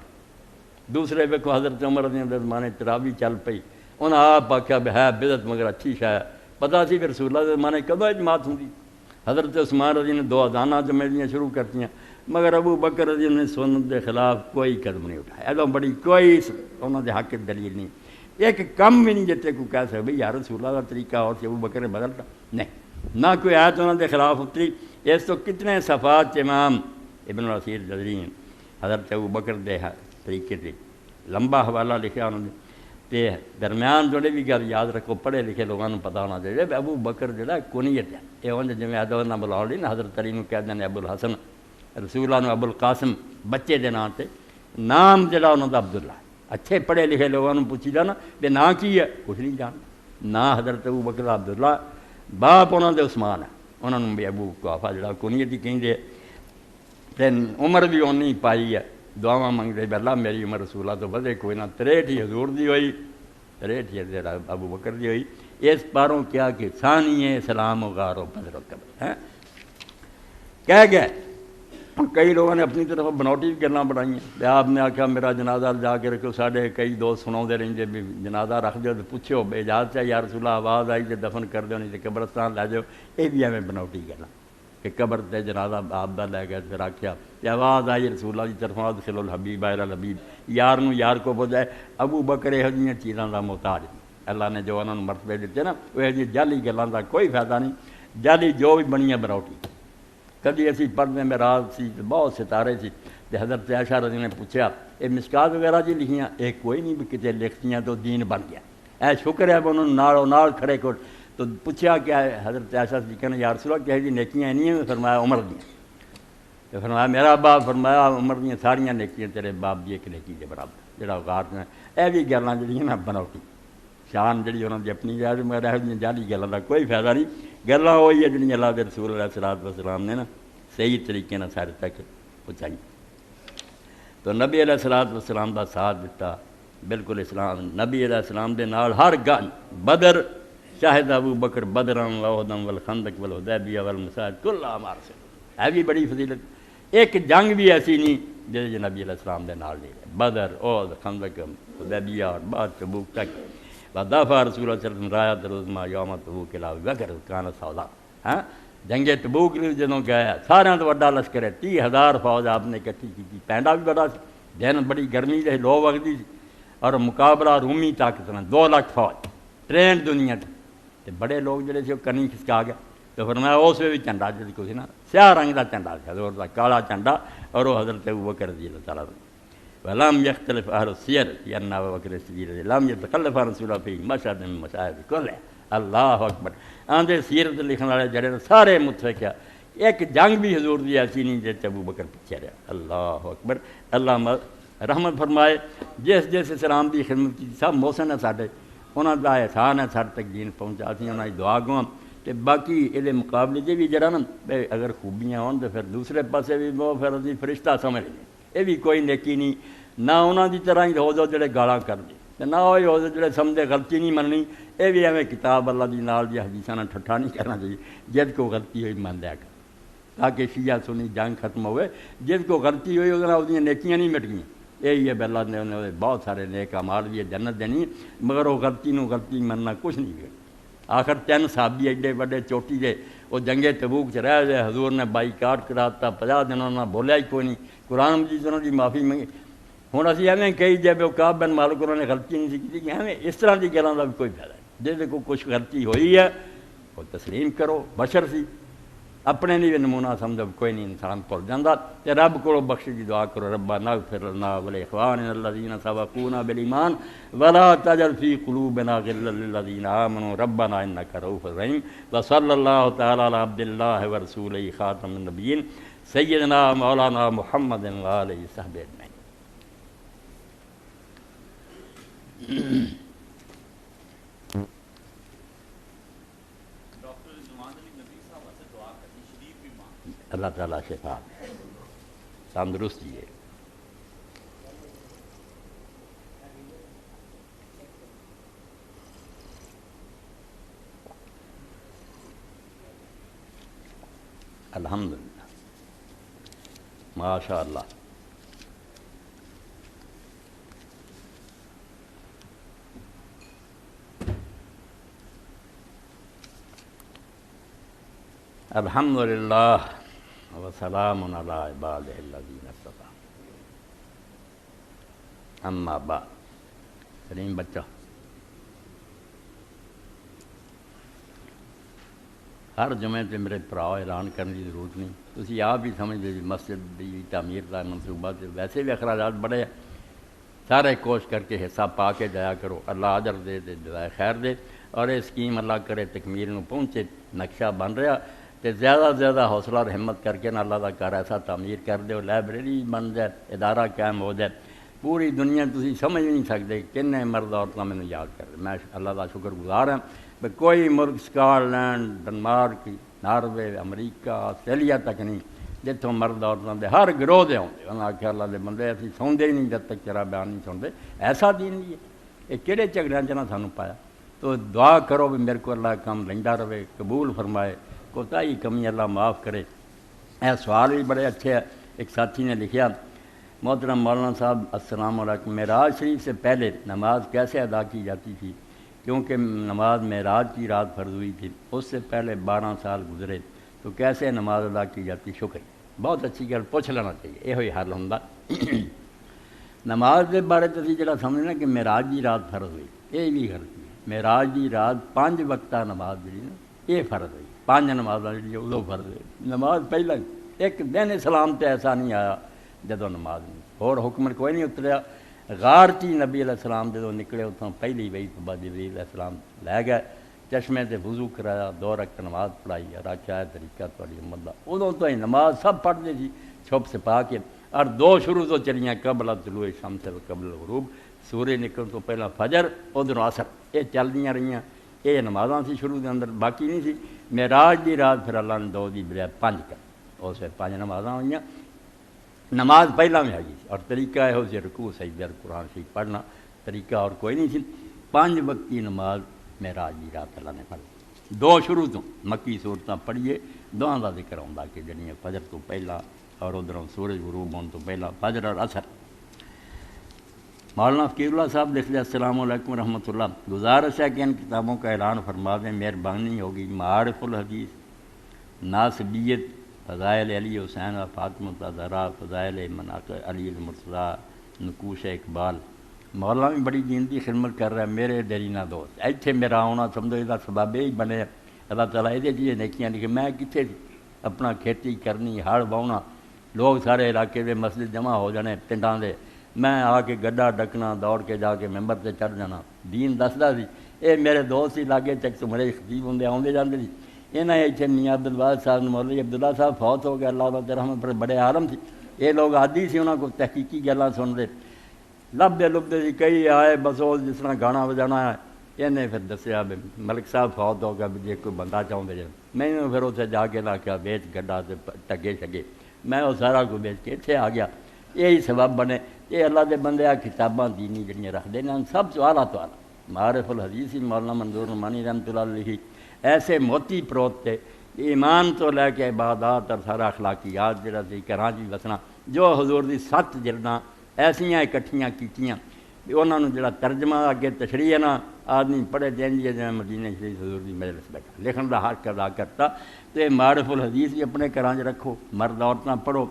دوسرے ویکو حضرت عمر رضی اللہ زمانے تراوی چل پئی انہیں آپ آخیا بھی ہے بدعت مگر اچھی شے پتہ سی پھر رسول اللہ دے زمانے کدوں جماعت ہوندی حضرت عثمان رضی نے دو اذاناں جمعیاں شروع کرتیاں مگر ابو بکر رضی نے سنت کے خلاف کوئی قدم نہیں اٹھایا ایڈو بڑی کوئی انہوں نے حق دلیل نہیں ایک کم بھی نہیں جتے کو کہہ سکے بھئی یا رسول اللہ کا طریقہ اور ابو بکر نے بدلتا نہیں نہ کوئی آیت انہوں نے خلاف اتری اس تو کتنے صفات امام ابن نصیر دزری ہیں حضرت ابو بکر دے طریقے سے لمبا حوالہ لکھا انہوں نے تے درمیان جڑے بھی گل یاد رکھو پڑھے لکھے لوگوں کو پتہ ہونا چاہیے ابو بکر جڑا کنیت ہے یہ انج جی ادب نہ بلاؤ لی نا حضرت علی نو کہہ دیں ابو الحسن رسول اللہ ابو القاسم بچے دے نام تے نام جڑا انہوں دا عبداللہ اچھے پڑھے لکھے لوگوں نے پوچھی جانا بے نام کی ہے کچھ نہیں جان نہ حضرت ابو بکر عبداللہ باپ انہوں دے عثمان ہے انہوں نے بھی ابو قحافہ جڑا کنیت ہی کہیں دے تے عمر بھی اونی پائی ہے دعاواں منگتے بھی اللہ میری عمر رسول اللہ تو بدے کوئی نہ 63 ہی حضور دی ہوئی 63 ہی ابو بکر دی ہوئی اس پاروں کیا کہ ثانی سلام و غار و بدر و قبر ہے کہہ گئے کئی لوگوں نے اپنی طرف بنوٹی گلاں بنائی ہیں آپ نے آخیا میرا جنازہ جا کے رکھو ساڈے کئی دوست سناؤں رہتے بھی جنازہ رکھ دو تو پوچھو بے اجازت ہے یا رسول اللہ آواز آئی تو دفن کر دو نہیں تو قبرستان لے جاؤ یہ بھی ایویں بنوٹی گلاں کہ قبر تے جنازہ آپ دا لے گئے پھر آخیا کہ آواز آئی رسول اللہ کی طرف ادخلوا الحبیب الی الحبیب یار نو یار کو بجائے ابو بکر یہو جہاں چیزاں دا محتاج اللہ نے جو انہوں نے مرتبے دیتے نا وہ یہ جعلی گلاں دا کوئی فائدہ نہیں جعلی جو بھی بنی ہے بنوٹی کدی اسی پڑھنے میں رات سی بہت ستارے سی تے حضرت عائشہ رضی نے پوچھا یہ مشکات وغیرہ جی لکھیاں یہ کوئی نہیں بھی کتے لکھتیاں تو دین بن گیا اے شکر ہے انہوں نے نال کھڑے کو تو پوچھا کیا ہے حضرت عائشہ سے کہنا یا رسول اللہ کہہ جی نیکیاں نہیں ہیں فرمایا عمر دیا تو فرمایا میرا باپ فرمایا عمر دیا ساریاں نیکیاں تیرے باپ دی ایک نیکی دے برابر جڑا غار نے اے بھی گلاں جڑیاں نا بنوٹی شان جڑی انہوں نے اپنی یاد مگر یہ جعلی گلاں دا کوئی فائدہ نہیں گلاں وہی ہے جڑی اللہ دے رسول علیہ الصلوۃ والسلام نے نا صحیح طریقے نہ سارے تک پہنچائی تو نبی علیہ الصلوۃ والسلام دا ساتھ دیتا بالکل اسلام نبی علیہ السلام دے نال ہر گل بدر شاہد ابو بکر بدران وحدم والخندق والحدیبیہ والمصائب کل اعمار سے ہے بھی بڑی فضیلت ایک جنگ بھی ایسی نہیں جیسے نبی علیہ السلام دے نال نہیں بدر احد خندق حدیبیہ اور بعد تبوک تک ودافع رسول اللہ صلی اللہ علیہ وسلم رایۃ العظمیٰ یوم تبوک علی ابی بکر کان سودا ہاں جنگ تبوک جدوں گیا سارے تو وڈا لشکر ہے 30,000 فوج آپ نے اکٹھی کی پینڈا بھی بڑا سی دن بڑی گرمی رہی لو وگدی سی اور مقابلہ رومی طاقت نال 2 لاکھ فوج ٹرینڈ دنیا تے بڑے لوگ جڑے سی کنی کھسکا گیا تو فرمایا اس بھی جھنڈا جی کچھ نا سیاہ رنگ کا جھنڈا سی حضور دا کالا جھنڈا اور وہ حضرت ابوبکر رضی اللہ تعالیٰ ولم یختلف اہل السیر ان ابوبکر صدیق لم یتخلف عن رسول اللہ فی مشهد من مشاہد کل اللہ اکبر آندے سیرت لکھنے والے جڑے سارے متفق کیا ایک جنگ بھی حضور دی ایسی نہیں جیسے ابوبکر پیچھے رہا اللہ اکبر اللہ رحمت فرمائے جس جس اسلام کی خدمت کی سب محسن ہے ساڈے انہاں دا احسان ہے ساڈے تک دین پہنچا اسی انہاں دی دعا گواں تے باقی یہ مقابلے دے بھی جڑا نا اگر خوبیاں ہون تو پھر دوسرے پاسے بھی وہ پھر اسی فرشتہ سمجھ لیں یہ بھی کوئی نیکی نہیں نہ انہاں دی طرح ہی ہو جاؤ جڑے گالاں کر دے تے نہ وہی ہو جاؤ جڑے سمجھے غلطی نہیں مننی یہ بھی ایویں کتاب اللہ دی نال دی حدیثاں نال ٹھٹھا نہیں کرنا چاہیے جد کو غلطی ہوئی مان لیا کر تاکہ شیعہ سنی جنگ ختم ہوئے جس کو غلطی ہوئی وہ نیکیاں نہیں مٹ گئیں یہی ہے اللہ نے انہیں بہت سارے نیک اعمال بھی جنت دینی مگر وہ غلطی نو غلطی مننا کچھ نہیں ہے آخر 3 صحابی ایڈے بڑے چوٹی دے وہ جنگے تبوک چ رہ گئے حضور نے بائیکاٹ کراتا 50 دن انہوں نے بولیا ہی کوئی نہیں قرآن مجید انہوں کی معافی منگی ہوں اسی ایویں کہی جب وہ کعب بن مالک انہوں نے غلطی نہیں سی کی کہ ایویں اس طرح کی گلوں کا بھی کوئی فائدہ نہیں جس کو کچھ غلطی ہوئی ہے وہ تسلیم کرو بشر سی اپنے نہیں بھی نمونہ سمجھو کوئی نہیں انسان بھول جاتا تے رب کو بخش کی دعا کرو ربنا اغفر لنا ولاخواننا الذین سبقونا بالایمان ولا تجعل فی قلوبنا غلا للذین آمنوا ربنا انک رؤوف رحیم وصلی اللہ تعالی علی عبد اللہ ورسولہ خاتم النبیین سیدنا مولانا محمد وآلہ وصحبہ اجمعین. اللہ تعالیٰ شفا تندرستی ہے. الحمدللہ ماشاء اللہ. الحمدللہ وسلام علی عبادہ الذین اصطفیٰ. اما بعد سلیم بچہ ہر جمعے تے میرے بھراؤ اعلان کرنے کی ضرورت نہیں تسی آپ بھی سمجھ دے مسجد دی تعمیر کا منصوبہ تے ویسے بھی اخراجات بڑے ہیں سارے کوشش کر کے حصہ پا کے جایا کرو اللہ اجر دے جزائے خیر دے اور یہ اسکیم اللہ کرے تکمیل نو پہنچے نقشہ بن رہا تے زیادہ زیادہ حوصلہ اور ہمت کر کے نہ اللہ دا گھر ایسا تعمیر کر دے لائبریری بن جائے ادارہ قائم ہو جائے پوری دنیا تسی سمجھ نہیں سکتے کنے مرد عورتیں مینوں یاد کر رہے میں اللہ دا شکر گزار ہوں کہ کوئی ملک سکاٹلینڈ ڈنمارک ناروے امریکہ آسٹریلیا تک نہیں جتوں مرد عورتوں دے ہر گروہ دے آتے انہوں نے آخیا اللہ دے بندے اسی سوندے ہی نہیں جب تک تیرا بیان نہیں سنتے ایسا دین نہیں ہے یہ کہڑے جھگڑیاں چ نہ سانوں پایا تو دعا کرو بھی میرے کو اللہ کام لیندا رہے قبول فرمائے کوتاہی کمی اللہ معاف کرے. اے سوال بھی بڑے اچھے ہیں. ایک ساتھی نے لکھیا محترم مولانا صاحب السلام علیکم معراج شریف سے پہلے نماز کیسے ادا کی جاتی تھی کیونکہ نماز معراج کی رات فرض ہوئی تھی اس سے پہلے 12 سال گزرے تو کیسے نماز ادا کی جاتی. شکریہ بہت اچھی گل پوچھ لینا چاہیے یہ حل ہوندا نماز کے بارے تو جڑا سمجھنا کہ معراج کی رات فرض ہوئی یہ بھی غلطی ہے. معراج کی رات 5 وقتہ نماز جی نا یہ فرض ہوئی 5 نمازاں جی ادو فرض ہوئی نماز پہلا ایک دن اسلام تے ایسا نہیں آیا جدو نماز نہیں اور حکم کوئی نہیں اتریا غار چی نبی علیہ السلام جدو نکلے اتوں پہلی وہی تو بعد جبریل علیہ السلام لے گئے چشمے تے وضو کرایا 2 رکعت نماز پڑھائی اور آخیا طریقہ تھوڑی امت دا ادوں تو ہی نماز سب پڑھتے سی چھپ چھپا کے اور 2 شروع تو چلیاں قبل طلوع الشمس و قبل الغروب سورج نکلن تو پہلا فجر ادھر عصر یہ چلدیاں رہیاں یہ نمازاں سی شروع دے اندر باقی نہیں سی. معراج دی رات پھر اللہ نے 2 دی بجائے 5 کر اس 5 نمازاں ہوئیاں. نماز پہلا میں آئی اور طریقہ یہ ہو سی رکوع سجدہ قرآن شریف پڑھنا طریقہ اور کوئی نہیں سی. 5 وقت کی نماز معراج دی رات اللہ نے پڑھی 2 شروع تو مکی صورتاں پڑھیے 2 دا ذکر آتا کہ جڑیاں فجر تو پہلا اور ادھروں سورج غروب ہونے تو پہلا فجر اور عصر. مولانا فقیر اللہ صاحب لکھ دیں السلام علیکم ورحمۃ اللہ. گزارش ہے کہ ان کتابوں کا اعلان فرما دیں مہربانی ہوگی. معارف الحدیث ناصبیت فضائل علی حسین و فاطمہ الزہرا فضائل مناقب علی المرتضیٰ نقوش اقبال. مولانا بھی بڑی دین کی خدمت کر رہا ہے میرے دیرینہ دوست ایتھے میرا آنا سمجھو یہ سبب ہی بنے اللہ تعالیٰ یہ چیزیں نیکیاں لکھے میں کتنے اپنا کھیتی کرنی ہڑ واہنا لوگ سارے علاقے دے مسجد جمع ہو جانے پنڈاں دے میں آ کے گڈھا ڈکنا دوڑ کے جا کے ممبر تے چڑھ جانا دین دسدا سی. یہ میرے دوست ہی لاگے چک تمہارے خطیب ہوں آتے جاتے سی. یہاں اتنے میاں عبدالواحد صاحب مولوی عبداللہ صاحب فوت ہو گیا اللہ تعالیٰ رحمت پر بڑے عالم سی. یہ لوگ عادی سی انہوں کو تحقیقی گلاں سن دے لبدے لبدے جی کئی آئے بس وہ جس طرح گانا بجانا ہے انہیں پھر دسیا بھی ملک صاحب فوت ہو گیا بھی جی کوئی بندہ چاہتے جی میں پھر اتنے جا کے لاکھا بیچ گڈا سے ٹگے شگے میں وہ سارا کو بیچ کے اتنے آ گیا یہی سبب بنے یہ اللہ دے بندے آ کتاباں دینی جڑیاں رکھتے ہیں سب تو اعلیٰ تو اعلیٰ معارف الحدیث ہی مولانا منظور نعمانی رحمۃ اللہ علیہ ایسے موتی پروت تھے ایمان تو لے کے عبادات اور سارا اخلاقیات جڑا سی کراچی وسنا جو حضور دی 7 جلداں ایسیاں اکٹھیاں کیتیاں انہوں نے جڑا ترجمہ اگے تشریح ہے نا آدمی پڑھے دین جی جائیں مدینہ شریف حضور دی مجلس بیٹھا لکھن دا حق ادا کرتا تو معارف الحدیث بھی اپنے گھراں رکھو مرد عورتاں پڑھو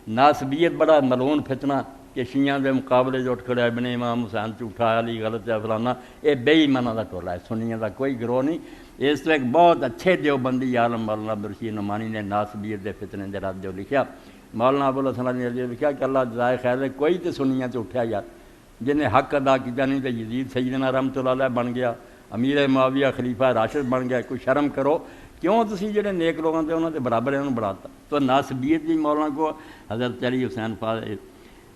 ناسبیت بڑا ملعون فتنہ کہ شیعہ دے مقابلے جو اٹھ کھڑا ابن امام حسین جھوٹا علی غلط ہے فلانا یہ بے ایماناں دا ٹولا ہے سنیاں دا کوئی گروہ نہیں اس تو ایک بہت اچھے دیوبندی عالم مولانا عبدالرشید نعمانی نے ناسبیت دے فتنے دے رد جو لکھیا مولانا ابوالحسن علی نے لکھا کہ اللہ جزائے خیر ہے کوئی تو سنیاں تو اٹھیا یار جنہیں حق ادا کیا نہیں تو یزید سیدنا رحمۃ اللہ علیہ بن گیا امیر معاویہ خلیفہ راشد بن گیا کوئی شرم کرو کیوں تسی جڑے نیک لوگوں سے انہوں نے برابر انہوں بڑھاتا تو ناسبیت جی مولانا کو حضرت علی حسین فاضل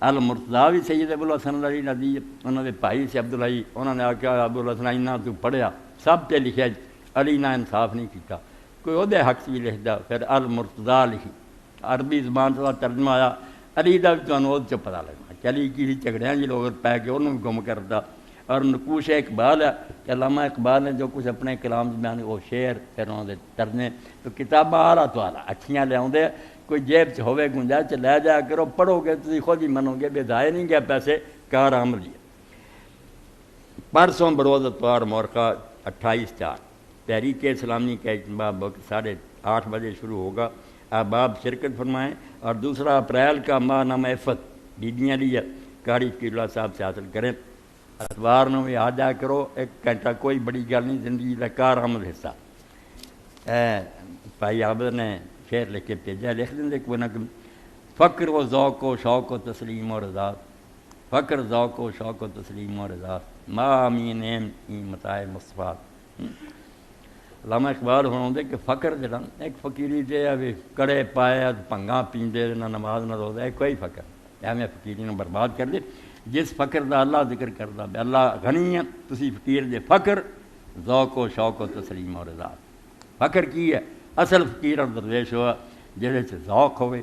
المرتضیٰ بھی سید ابوالحسن علی ندی انہوں نے بھائی سے عبداللہ انہوں نے آخیا ابوالحسن انہاں تو پڑھیا سب تے لکھیا علی نہ انصاف نہیں کیتا کوئی عہدے حق سے بھی لکھدا پھر المرتضیٰ لکھی عربی زبان سے ترجمہ آیا علی دا بھی تمہیں وہ پتہ لگنا چلی کی جھگڑیاں جی لوگ پی کے انہوں گم کرتا اور نقوش اقبال ہے کہ علامہ اقبال نے جو کچھ اپنے کلام سے بیان وہ شعر پھر انہوں نے ترجمے تو کتاباں اعلیٰ تو اعلیٰ اچھیاں لے آتے کوئی جیب چ ہوے گنجائش لے جایا کرو پڑھو گے تھی خود ہی منو گے بے ضائع نہیں گیا پیسے کار آمد لیے پرسوں بروز اتوار مورخہ 28/4 تحریک اسلامی کا اجتماع 8:30 بجے شروع ہوگا احباب شرکت فرمائیں اور 2 اپریل کا ماہ نامہ عفت بیبیاں لیے قاری فقیر اللہ صاحب سے حاصل کریں اتوار نو بھی آ جایا کرو 1 گھنٹہ کوئی بڑی گل نہیں زندگی کا کار آمد حصہ بھائی عابد نے شعر لکھ کے بھیجا لکھ دیں کوئی نہ فقر و ذوق و شوق و تسلیم و رضا فقر ذوق و شوق و تسلیم و رضا ما امین متائے مصطفیٰ علامہ اقبال ہونے کہ فقر جڑا ایک فقیری جے بھی کڑے پائے بھنگاں پیندے نہ نماز نہ روزہ ہے کوئی فقر میں فقیری نے برباد کر دے جس فقر دا اللہ ذکر کردا بے اللہ غنی ہے تسی فقیر دے فقر ذوق و شوق و تسلیم و رضا فقر کی ہے اصل فقیر اور درویش ہوا جہے سے ذوق ہوئے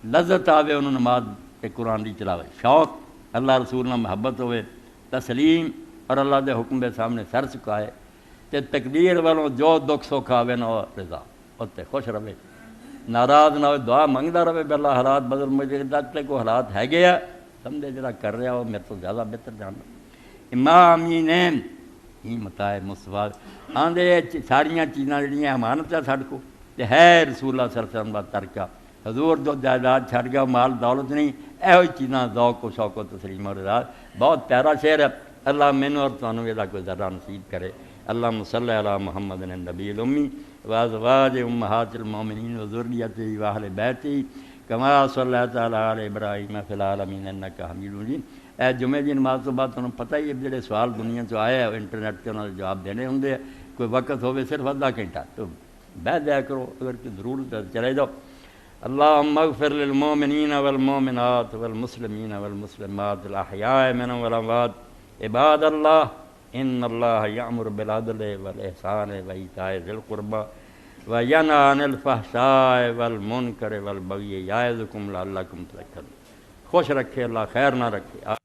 لذت آوے انہوں نماز کے قرآن دی چلاوے شوق اللہ رسول نہ محبت ہوئے تسلیم اور اللہ دے حکم دے سامنے سر چکائے تے تقدیر والوں جو دکھ سکھ آوے نہ رضا اتنے خوش رہے ناراض نہ ہوئے دعا منگتا رہے بے اللہ حالات بدل مجھے تے کو حالات ہے گیا سمجھے جڑا کر رہا ہو میرے تو زیادہ بہتر جاننا امامین ہی متائے مصطفیٰ آندے ساریاں چیزاں جڑیاں امانت ہے ساڈے کو تے ہے رسول اللہ صلی اللہ علیہ وسلم دا ترکہ حضور جو جائیداد چھڑ گیا مال دولت نہیں ایہی چیزاں ذوق و شوق و تسلیم اور رضا بہت پیارا شعر ہے اللہ مینوں اور تانوں یہ کوئی ذرہ نصیب کرے اللہم صلی علی محمد النبی الامی وازواج امہات المومنین وذریتہ واہل بیتہ کما صلی تعالی علی ابراہیم فی العالمین انک حمید مجید اے جمعے دی نماز تو بعد تمہیں پتہ ہی ہے جڑے سوال دنیا چ آئے انٹرنیٹ تے انہاں دے جواب دینے ہوندے کوئی وقت ہوے صرف آدھا گھنٹہ تو بیٹھ جایا کرو اگر کوئی ضرورت ہے چلے جاؤ اللہم اغفر للمؤمنین والمؤمنات والمسلمین والمسلمات الاحیاء منهم والاموات عباد اللہ ان اللہ یأمر بالعدل والاحسان وایتاء ذی القربى وینہی عن الفحشاء والمنکر والبغی یعظکم لعلکم تذکرون خوش رکھے اللہ خیر نہ رکھے